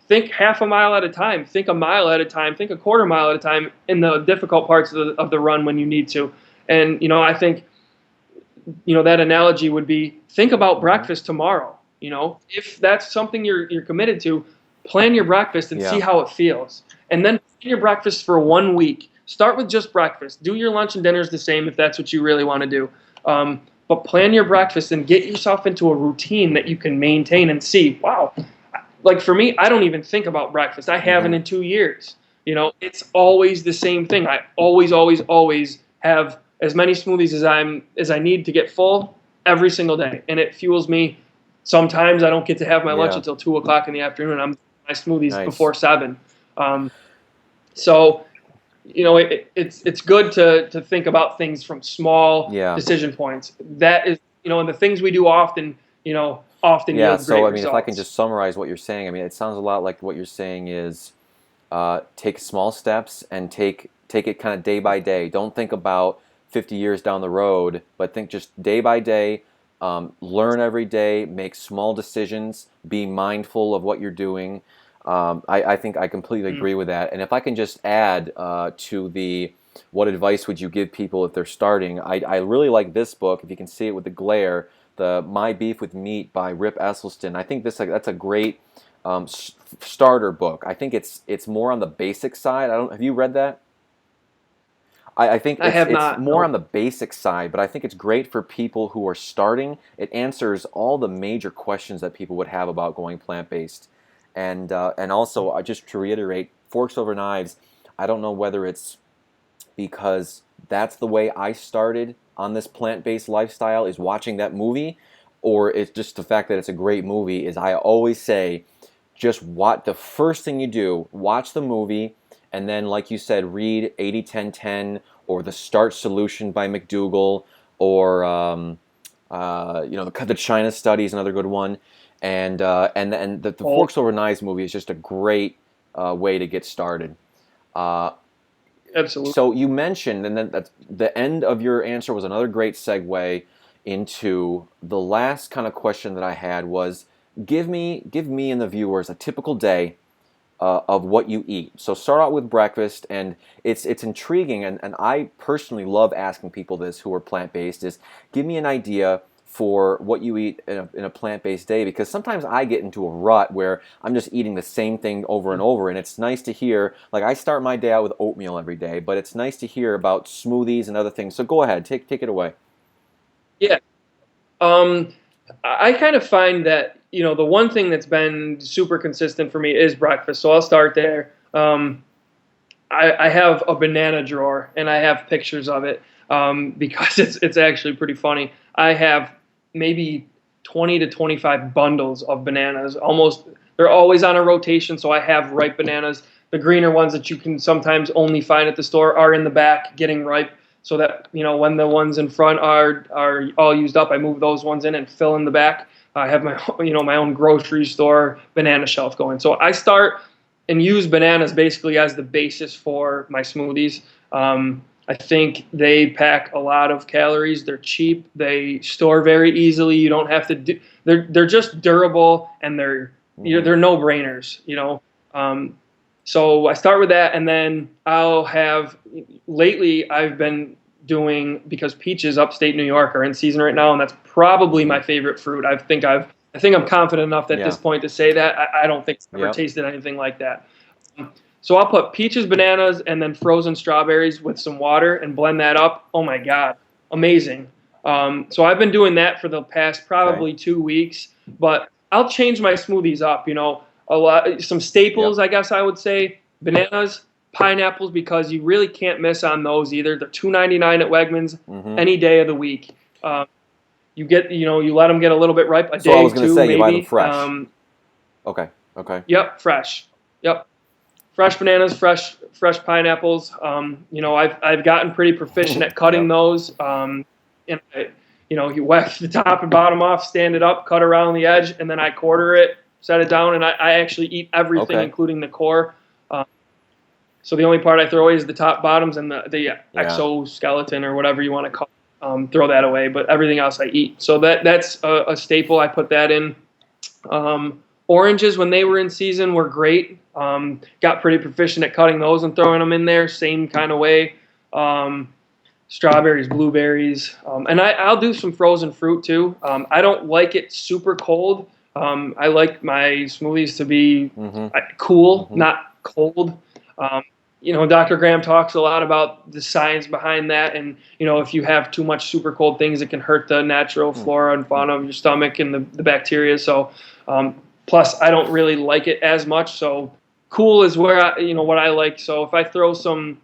Speaker 2: Think half a mile at a time. Think a mile at a time. Think a quarter mile at a time in the difficult parts of the run when you need to. And, I think, that analogy would be, think about breakfast tomorrow. If that's something you're committed to, plan your breakfast and see how it feels. And then plan your breakfast for 1 week. Start with just breakfast. Do your lunch and dinners the same if that's what you really want to do. But plan your breakfast and get yourself into a routine that you can maintain and see, wow. Like for me, I don't even think about breakfast. I haven't in 2 years. It's always the same thing. I always have as many smoothies as I need to get full every single day. And it fuels me. Sometimes I don't get to have my lunch until 2:00 in the afternoon. I'm my smoothies before 7. So it's good to think about things from small decision points. That is, and the things we do often yield great results.
Speaker 1: So if I can just summarize what you're saying, it sounds a lot like what you're saying is take small steps and take it kind of day by day. Don't think about 50 years down the road, but think just day by day. Learn every day, make small decisions, be mindful of what you're doing. I think I completely agree with that. And if I can just add to the what advice would you give people if they're starting, I really like this book, if you can see it with the glare, the My Beef with Meat by Rip Esselstyn. I think that's a great starter book. I think it's more on the basic side. Have you read that? I think it's more on the basic side, but I think it's great for people who are starting. It answers all the major questions that people would have about going plant-based. And also, just to reiterate, Forks Over Knives, I don't know whether it's because that's the way I started on this plant-based lifestyle, is watching that movie, or it's just the fact that it's a great movie, is I always say, just the first thing you do, watch the movie, and then, like you said, read 80-10-10 or The Start Solution by McDougall, or the China Study is another good one. And the Forks Over Knives movie is just a great way to get started.
Speaker 2: Absolutely.
Speaker 1: So you mentioned, and then the end of your answer was another great segue into the last kind of question that I had was, give me and the viewers a typical day of what you eat. So start out with breakfast, and it's intriguing, and I personally love asking people this who are plant-based, is give me an idea for what you eat in a plant-based day, because sometimes I get into a rut where I'm just eating the same thing over and over, and it's nice to hear, like I start my day out with oatmeal every day, but it's nice to hear about smoothies and other things. So go ahead, take it away.
Speaker 2: Yeah. I kind of find that, the one thing that's been super consistent for me is breakfast. So I'll start there. I have a banana drawer, and I have pictures of it because it's actually pretty funny. I have maybe 20 to 25 bundles of bananas. They're always on a rotation, so I have ripe bananas. the greener ones that you can sometimes only find at the store are in the back getting ripe, so that when the ones in front are all used up, I move those ones in and fill in the back. I have my my own grocery store banana shelf going. So I start and use bananas basically as the basis for my smoothies. I think they pack a lot of calories. They're cheap. They store very easily. You don't have to do. They're just durable, and they're no-brainers. So I start with that, and then I'll have. Lately, I've been doing, because peaches upstate New York are in season right now, and that's probably my favorite fruit. I think I'm confident enough at this point to say that. I don't think I've ever tasted anything like that. So I'll put peaches, bananas, and then frozen strawberries with some water and blend that up. Oh my God, amazing. So I've been doing that for the past probably 2 weeks, but I'll change my smoothies up, some staples, I guess I would say, bananas, pineapples, because you really can't miss on those either. They're $2.99 at Wegmans any day of the week. You let them get a little bit ripe, a day,
Speaker 1: I was going to say,
Speaker 2: maybe.
Speaker 1: You buy them fresh. Okay.
Speaker 2: Yep, fresh. Yep. Fresh bananas, fresh pineapples. I've gotten pretty proficient at cutting those. You whack the top and bottom off, stand it up, cut around the edge, and then I quarter it, set it down, and I actually eat everything, including the core. So the only part I throw away is the top, bottoms, and the exoskeleton, or whatever you want to call it. Throw that away, but everything else I eat. So that's a staple. I put that in. Oranges, when they were in season, were great. Got pretty proficient at cutting those and throwing them in there, same kind of way. Strawberries, blueberries, and I'll do some frozen fruit too. I don't like it super cold. I like my smoothies to be cool, not cold. Dr. Graham talks a lot about the science behind that, and if you have too much super cold things, it can hurt the natural flora and fauna of your stomach and the bacteria. So, plus I don't really like it as much. So, cool is where what I like. So if I throw some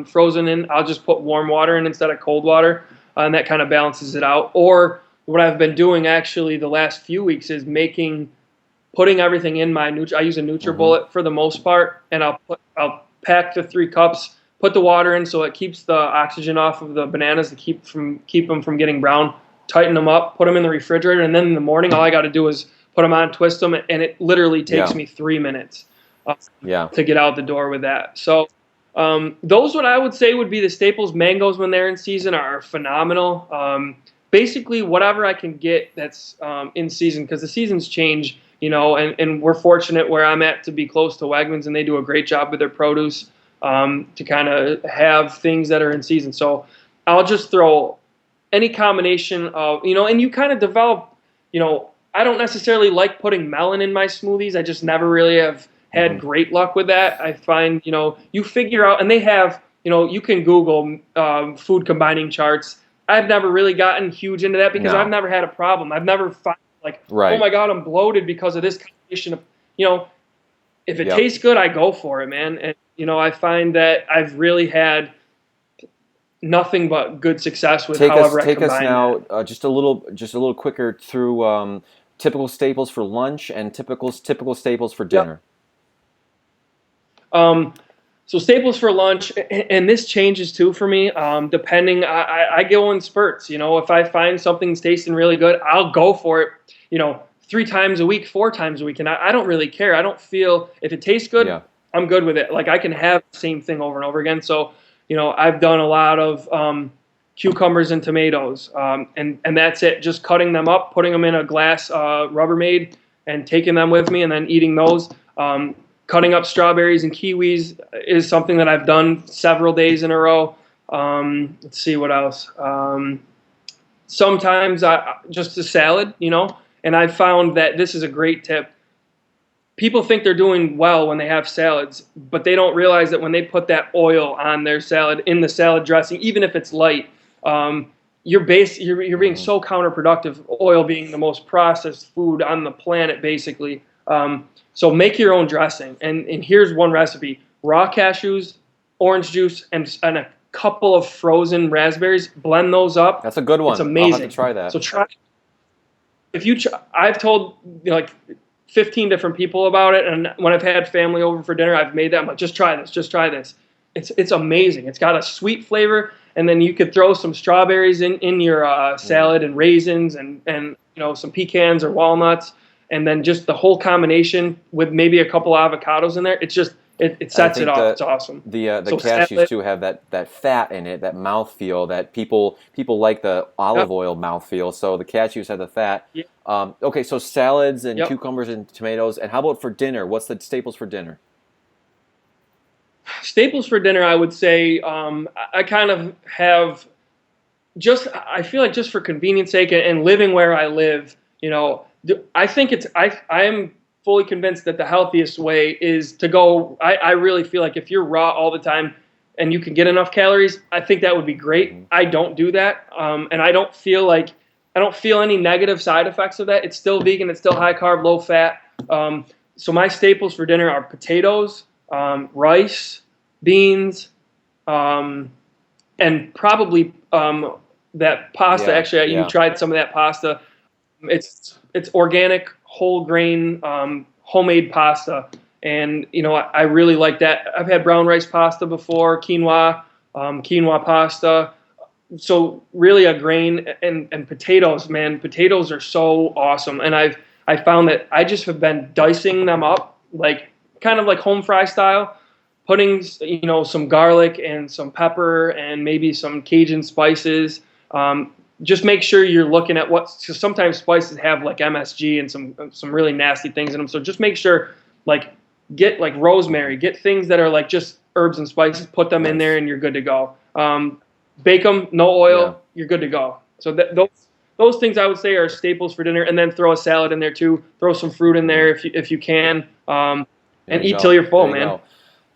Speaker 2: frozen in, I'll just put warm water in instead of cold water, and that kind of balances it out. Or what I've been doing actually the last few weeks is putting everything in my I use a NutriBullet for the most part, and I'll pack the 3 cups, put the water in so it keeps the oxygen off of the bananas to keep them from getting brown. Tighten them up, put them in the refrigerator, and then in the morning all I got to do is put them on, twist them, and it literally takes me 3 minutes to get out the door with that. So those, what I would say, would be the staples. Mangoes, when they're in season, are phenomenal. Basically, whatever I can get that's in season, because the seasons change, and we're fortunate where I'm at to be close to Wegmans, and they do a great job with their produce to kind of have things that are in season. So I'll just throw any combination of, and you kind of develop, I don't necessarily like putting melon in my smoothies. I just never really have had great luck with that. I find, you figure out, and they have, you can Google food combining charts. I've never really gotten huge into that because I've never had a problem. I've never found oh my God, I'm bloated because of this combination of, if it tastes good, I go for it, man. And, I find that I've really had nothing but good success with however I combine.
Speaker 1: Take us now just a little quicker through typical staples for lunch and typical staples for dinner.
Speaker 2: So staples for lunch, and this changes too for me, depending. I go in spurts. If I find something's tasting really good, I'll go for it. 3 times a week, 4 times a week, and I don't really care. I don't feel, if it tastes good, I'm good with it. Like, I can have the same thing over and over again. So, I've done a lot of cucumbers and tomatoes, and that's it. Just cutting them up, putting them in a glass Rubbermaid, and taking them with me, and then eating those. Cutting up strawberries and kiwis is something that I've done several days in a row. Let's see what else. Sometimes just a salad, and I've found that this is a great tip. People think they're doing well when they have salads, but they don't realize that when they put that oil on their salad, in the salad dressing, even if it's light, you're being so counterproductive. Oil being the most processed food on the planet, basically. So make your own dressing. And here's one recipe: raw cashews, orange juice, and a couple of frozen raspberries. Blend those up.
Speaker 1: That's a good one.
Speaker 2: It's amazing.
Speaker 1: I'll have to try that.
Speaker 2: So try. I've told 15 different people about it. And when I've had family over for dinner, I've made that. I'm like, just try this, just try this. It's amazing. It's got a sweet flavor, and then you could throw some strawberries in your salad, and raisins, and some pecans or walnuts, and then just the whole combination with maybe a couple avocados in there. It's just it
Speaker 1: I
Speaker 2: sets it
Speaker 1: think
Speaker 2: off.
Speaker 1: that
Speaker 2: It's awesome.
Speaker 1: the
Speaker 2: So
Speaker 1: cashews
Speaker 2: salad,
Speaker 1: too have that fat in it, that mouthfeel that people like the
Speaker 2: yep,
Speaker 1: olive oil mouthfeel. So the cashews have the fat.
Speaker 2: yep,
Speaker 1: Okay, so salads and
Speaker 2: yep.
Speaker 1: cucumbers and tomatoes. And how about for dinner? What's the staples for dinner?
Speaker 2: Staples for dinner, I would say, I kind of have I feel like just for convenience sake and living where I live, I think I am fully convinced that the healthiest way is to go. I really feel like if you're raw all the time and you can get enough calories, I think that would be great.
Speaker 1: Hmm.
Speaker 2: I don't do that, and I don't feel any negative side effects of that. It's still vegan. It's still high carb, low fat. So my staples for dinner are potatoes, rice, beans, and probably that pasta.
Speaker 1: Yeah,
Speaker 2: Actually, you
Speaker 1: yeah.
Speaker 2: tried some of that pasta. It's organic, whole grain, homemade pasta, and I really like that. I've had brown rice pasta before, quinoa pasta. So really a grain and potatoes, man. Potatoes are so awesome, and I found that I just have been dicing them up like kind of like home fry style, putting some garlic and some pepper and maybe some Cajun spices. Just make sure you're looking at because sometimes spices have like MSG and some really nasty things in them. So just make sure, like, get like rosemary, get things that are like just herbs and spices, put them in there,
Speaker 1: Nice.
Speaker 2: and you're good to go. Bake them, no
Speaker 1: Yeah.
Speaker 2: oil, you're good to go. So those things I would say are staples for dinner, and then throw a salad in there too. Throw some fruit in there
Speaker 1: Hmm.
Speaker 2: if you can,
Speaker 1: There
Speaker 2: and
Speaker 1: you
Speaker 2: eat till
Speaker 1: go.
Speaker 2: you're full,
Speaker 1: There you
Speaker 2: man.
Speaker 1: go.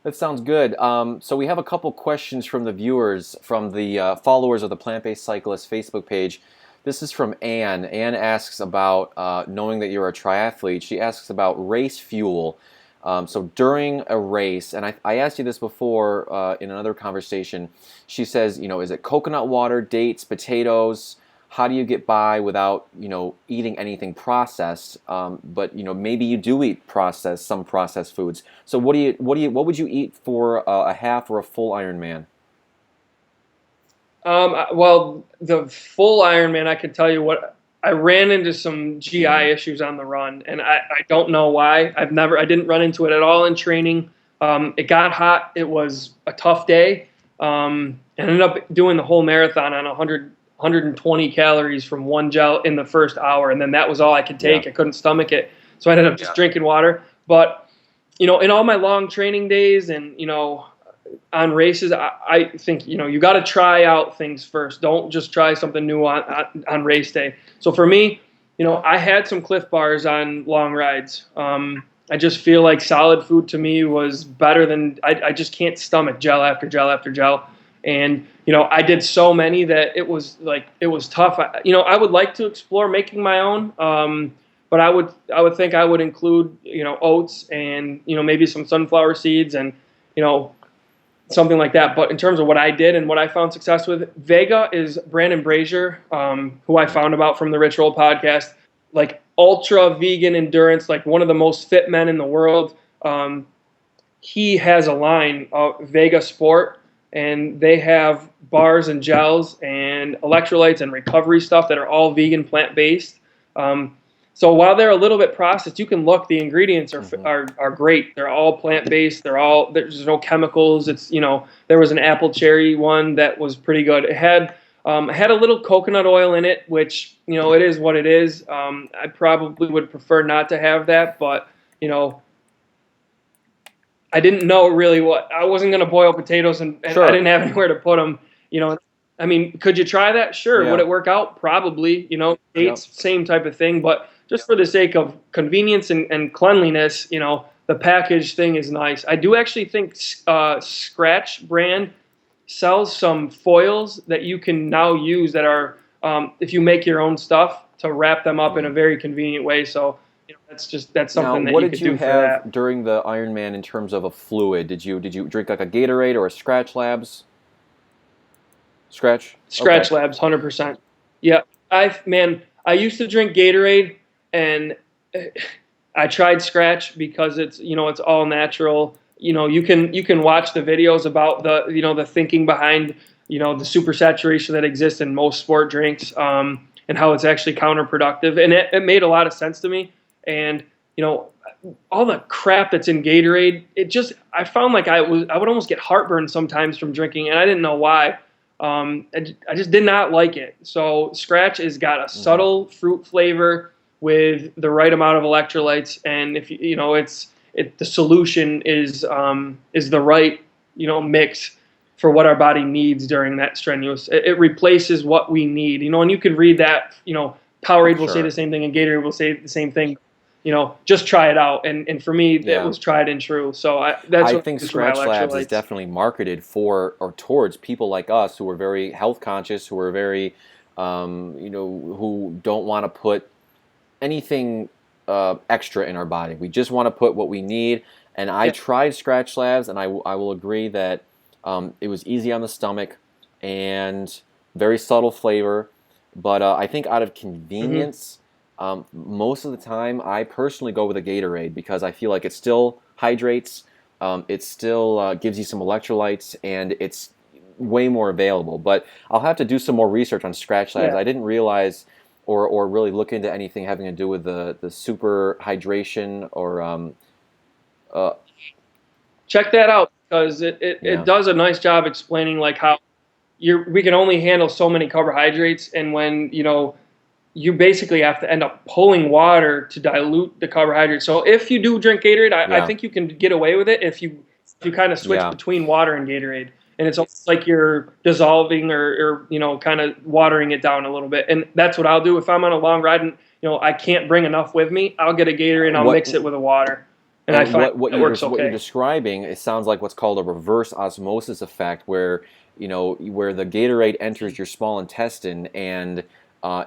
Speaker 1: That sounds good. So we have a couple questions from the viewers, from the followers of the Plant-Based Cyclist Facebook page. This is from Anne. Anne asks about knowing that you're a triathlete. She asks about race fuel. So during a race, and I asked you this before in another conversation. She says, is it coconut water, dates, potatoes? How do you get by without, eating anything processed? But maybe you do eat some processed foods. So what would you eat for a half or a full Ironman?
Speaker 2: Well, the full Ironman, I can tell you what I ran into some GI
Speaker 1: Hmm.
Speaker 2: issues on the run, and I don't know why. I didn't run into it at all in training. It got hot. It was a tough day. I ended up doing the whole marathon on 120 calories from one gel in the first hour, and then that was all I could
Speaker 1: Yeah.
Speaker 2: take. I couldn't stomach it, so I ended up just drinking water. But in all my long training days, and on races, I think you got to try out things first. Don't just try something new on race day. So for me, I had some Cliff Bars on long rides. I just feel like solid food to me was better than I just can't stomach gel after gel after gel. And I did so many that it was tough. I would like to explore making my own. But I would think I would include oats and maybe some sunflower seeds and you know something like that. But in terms of what I did and what I found success with, Vega is Brandon Brazier, who I found about from the Rich Roll podcast, like ultra vegan endurance, like one of the most fit men in the world. He has a line of Vega Sport, and they have bars and gels and electrolytes and recovery stuff that are all vegan, plant based. So while they're a little bit processed, you can look. The ingredients
Speaker 1: Hmm.
Speaker 2: are great. They're all plant based. There's no chemicals. There was an apple cherry one that was pretty good. It had a little coconut oil in it, which it is what it is. I probably would prefer not to have that, but you know I didn't know really what I wasn't going to boil potatoes, and I
Speaker 1: Sure.
Speaker 2: didn't have anywhere to put them. I mean, could you try that? Sure. Would
Speaker 1: Yeah.
Speaker 2: it work out? Probably.
Speaker 1: Yep.
Speaker 2: Dates, same type of thing. But just for the sake of convenience and cleanliness, the package thing is nice. I do actually think Scratch brand sells some foils that you can now use that are, if you make your own stuff, to wrap them up in a
Speaker 1: Mm.
Speaker 2: very convenient way. So that's
Speaker 1: Now,
Speaker 2: something that
Speaker 1: what
Speaker 2: you
Speaker 1: did
Speaker 2: could
Speaker 1: you
Speaker 2: do for
Speaker 1: have
Speaker 2: that.
Speaker 1: during the Ironman in terms of a fluid? Did you drink like a Gatorade or a Scratch Labs? Scratch? Okay.
Speaker 2: Scratch Labs, 100%. Yeah, I used to drink Gatorade, and I tried Scratch because it's, it's all natural. You can watch the videos about the thinking behind, the super saturation that exists in most sport drinks, and how it's actually counterproductive. And it made a lot of sense to me. And, all the crap that's in Gatorade, I found like I would almost get heartburn sometimes from drinking, and I didn't know why. I just did not like it. So Scratch has got a subtle fruit flavor with the right amount of electrolytes, and if the solution is the right mix for what our body needs during that strenuous. It replaces what we need, and you can read that. Powerade will say the same thing, and Gatorade will say the same thing. Just try it out. And for me, it was tried and true. So
Speaker 1: I think Scratch Labs is definitely marketed for or towards people like us who are very health conscious, who are very, who don't want to put anything extra in our body. We just want to put what we need. And I tried Scratch Labs, and I will agree that it was easy on the stomach and very subtle flavor. But I think out of convenience, most of the time, I personally go with a Gatorade because I feel like it still hydrates, it still gives you some electrolytes, and it's way more available. But I'll have to do some more research on Scratch Labs. I didn't realize or really look into anything having to do with the super hydration or...
Speaker 2: check that out, because it does a nice job explaining like how we can only handle so many carbohydrates, and when you basically have to end up pulling water to dilute the carbohydrates. So if you do drink Gatorade, I think you can get away with it if you kind of switch between water and Gatorade. And it's almost like you're dissolving or kind of watering it down a little bit. And that's what I'll do. If I'm on a long ride and, I can't bring enough with me, I'll get a Gatorade and I'll mix it with the water. And I find it works okay.
Speaker 1: What you're describing, it sounds like what's called a reverse osmosis effect, where, where the Gatorade enters your small intestine, and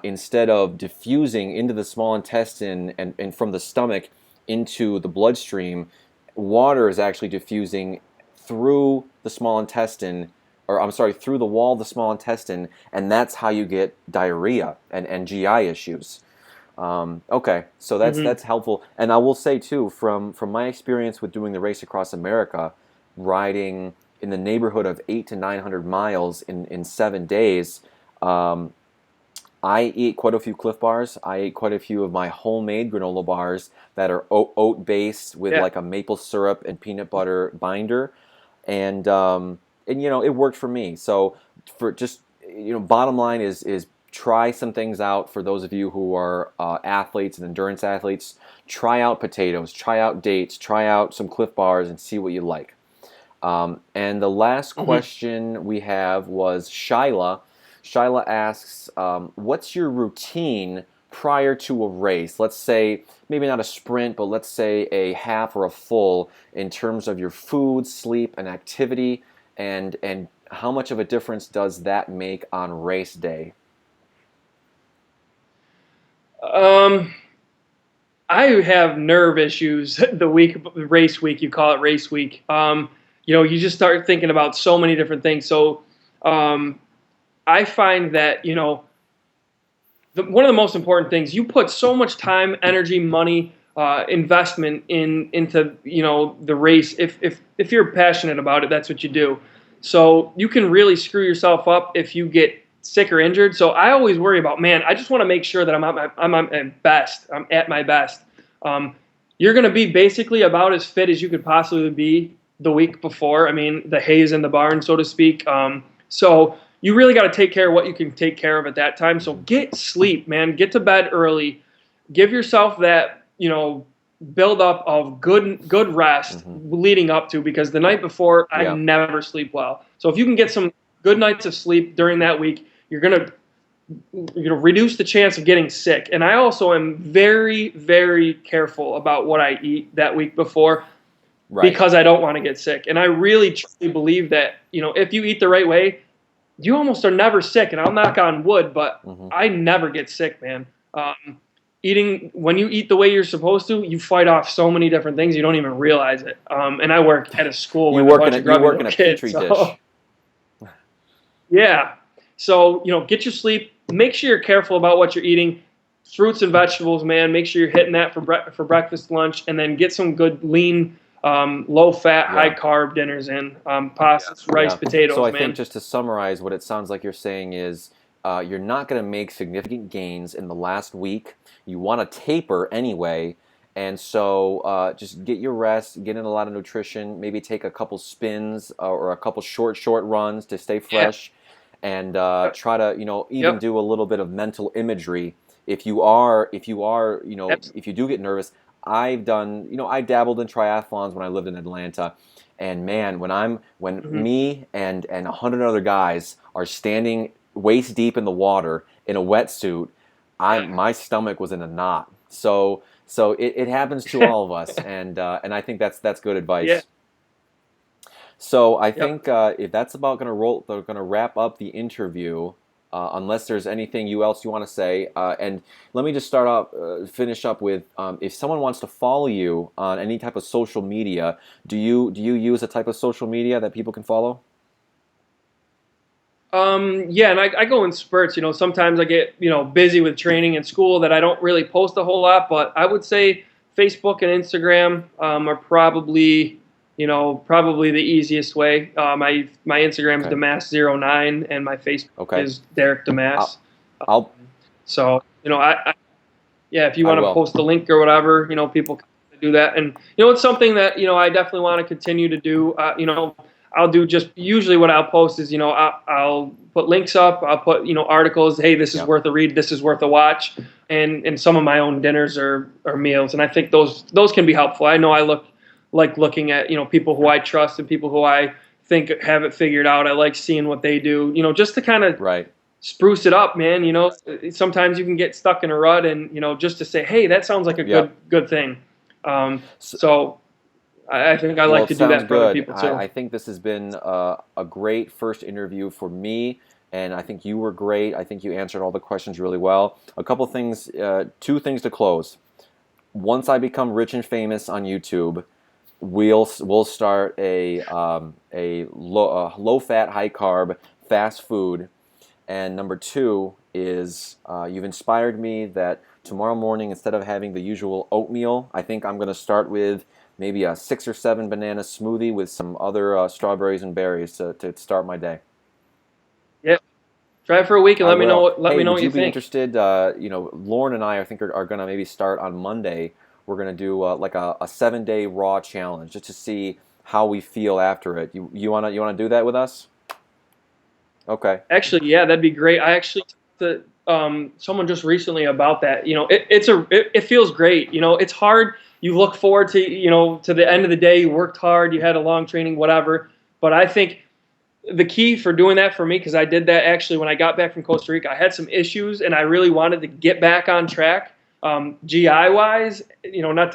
Speaker 1: instead of diffusing into the small intestine and from the stomach into the bloodstream, water is actually diffusing through the small intestine, or I'm sorry, through the wall of the small intestine, and that's how you get diarrhea and GI issues. Okay, so that's helpful. And I will say too, from my experience with doing the Race Across America, riding in the neighborhood of 800 to 900 miles in 7 days, I eat quite a few Cliff Bars. I ate quite a few of my homemade granola bars that are oat based with like a maple syrup and peanut butter binder, and it worked for me. So for just bottom line is try some things out. For those of you who are athletes and endurance athletes, try out potatoes, try out dates, try out some Cliff Bars, and see what you like. And the last question we have was Shyla. Shyla asks, what's your routine prior to a race? Let's say, maybe not a sprint, but let's say a half or a full, in terms of your food, sleep, and activity, and how much of a difference does that make on race day?
Speaker 2: I have nerve issues race week, you call it race week. You just start thinking about so many different things. So, I find that, one of the most important things, you put so much time, energy, money, investment into, the race. If you're passionate about it, that's what you do. So you can really screw yourself up if you get sick or injured. So I always worry about, I just want to make sure that I'm at my best. I'm at my best. You're going to be basically about as fit as you could possibly be the week before. I mean, the hay's in the barn, so to speak. So you really got to take care of what you can take care of at that time. So get sleep, man. Get to bed early. Give yourself that, build up of good rest leading up to, because the night before I never sleep well. So if you can get some good nights of sleep during that week, you're gonna reduce the chance of getting sick. And I also am very, very careful about what I eat that week before, because I don't want to get sick. And I really truly believe that, if you eat the right way, you almost are never sick. And I'll knock on wood, but I never get sick, man. When you eat the way you're supposed to, you fight off so many different things you don't even realize it. And I work at a school with a bunch of grubby little kids.
Speaker 1: Petri dish.
Speaker 2: Yeah. So, get your sleep. Make sure you're careful about what you're eating. fruits and vegetables, man. Make sure you're hitting that for breakfast, lunch, and then get some good lean, low fat, high
Speaker 1: Yeah.
Speaker 2: carb dinners in. Pastas, rice,
Speaker 1: Yeah. So
Speaker 2: potatoes,
Speaker 1: I think
Speaker 2: man.
Speaker 1: just to summarize, what it sounds like you're saying is you're not going to make significant gains in the last week. You want to taper anyway. And so just get your rest, get in a lot of nutrition, maybe take a couple spins or a couple short runs to stay
Speaker 2: Yeah.
Speaker 1: fresh, and try to, even
Speaker 2: Yep.
Speaker 1: do a little bit of mental imagery. If you are,
Speaker 2: Absolutely.
Speaker 1: if you do get nervous, I've done, I dabbled in triathlons when I lived in Atlanta. And man, when
Speaker 2: Hmm.
Speaker 1: me and 100 other guys are standing waist deep in the water in a wetsuit, my stomach was in a knot. So it happens to all of us, and I think that's good
Speaker 2: Yeah.
Speaker 1: advice. So I
Speaker 2: Yep.
Speaker 1: think if that's about they're gonna wrap up the interview. Unless there's anything else you want to say, and let me just finish up with if someone wants to follow you on any type of social media, do you use a type of social media that people can follow?
Speaker 2: Yeah, and I go in spurts. Sometimes I get busy with training and school that I don't really post a whole lot. But I would say Facebook and Instagram are probably the easiest way. My Instagram is
Speaker 1: Okay.
Speaker 2: Demass09, and my Facebook
Speaker 1: Okay.
Speaker 2: is Derek
Speaker 1: I'll
Speaker 2: Demass.
Speaker 1: I'll
Speaker 2: So yeah, if you
Speaker 1: I
Speaker 2: want to
Speaker 1: will.
Speaker 2: post the link or whatever, people can do that. And it's something that I definitely want to continue to do. I'll do just usually what I'll post is I'll put links up. I'll put articles. Hey, this is
Speaker 1: Yeah.
Speaker 2: worth a read. This is worth a watch. And some of my own dinners or meals. And I think those can be helpful. I know I like looking at people who I trust and people who I think have it figured out. I like seeing what they do. Just to kind of
Speaker 1: Right.
Speaker 2: spruce it up, man. Sometimes you can get stuck in a rut, and just to say, hey, that sounds like a
Speaker 1: Yeah.
Speaker 2: good thing.
Speaker 1: So,
Speaker 2: So I think I
Speaker 1: well,
Speaker 2: like
Speaker 1: it
Speaker 2: to do
Speaker 1: sounds
Speaker 2: that for other
Speaker 1: good.
Speaker 2: people
Speaker 1: I
Speaker 2: too.
Speaker 1: I think this has been a great first interview for me, and I think you were great. I think you answered all the questions really well. A couple things, two things to close. Once I become rich and famous on YouTube, we'll start a low fat, high carb, fast food. And number two is you've inspired me that tomorrow morning, instead of having the usual oatmeal, I think I'm going to start with maybe a 6 or 7 banana smoothie with some other strawberries and berries to start my day.
Speaker 2: Yeah, try it for a week and
Speaker 1: I
Speaker 2: let me know.
Speaker 1: will.
Speaker 2: Let
Speaker 1: Hey,
Speaker 2: me know
Speaker 1: would
Speaker 2: what
Speaker 1: you
Speaker 2: you
Speaker 1: be
Speaker 2: think.
Speaker 1: interested? Lauren and I think are going to maybe start on Monday. We're going to do like a 7-day raw challenge just to see how we feel after it. You wanna do that with us? Okay.
Speaker 2: Actually, yeah, that'd be great. I actually talked to someone just recently about that. It feels great. It's hard. You look forward to the end of the day. You worked hard. You had a long training, whatever. But I think the key for doing that for me, because I did that actually when I got back from Costa Rica, I had some issues and I really wanted to get back on track, GI wise. Not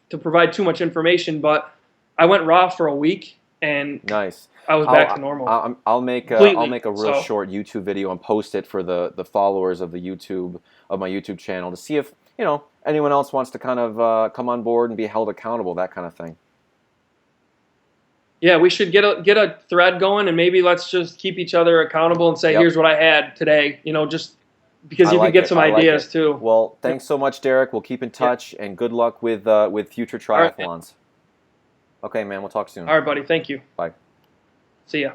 Speaker 2: to provide too much information, but I went raw for a week and
Speaker 1: Nice.
Speaker 2: I was back to normal
Speaker 1: I'll
Speaker 2: completely.
Speaker 1: make a real
Speaker 2: So
Speaker 1: short YouTube video and post it for the followers of my YouTube channel to see if anyone else wants to kind of come on board and be held accountable, that kind of thing.
Speaker 2: yeah, we should get a thread going, and maybe let's just keep each other accountable and say,
Speaker 1: Yep.
Speaker 2: here's what I had today. Just because
Speaker 1: I
Speaker 2: you could
Speaker 1: like
Speaker 2: get
Speaker 1: it.
Speaker 2: some
Speaker 1: I like
Speaker 2: ideas
Speaker 1: it.
Speaker 2: too.
Speaker 1: Well, thanks so much, Derek. We'll keep in
Speaker 2: Yeah.
Speaker 1: touch, and good luck with future
Speaker 2: All right, man.
Speaker 1: triathlons. Okay, man. We'll talk soon.
Speaker 2: All right, buddy. Thank you.
Speaker 1: Bye.
Speaker 2: See ya.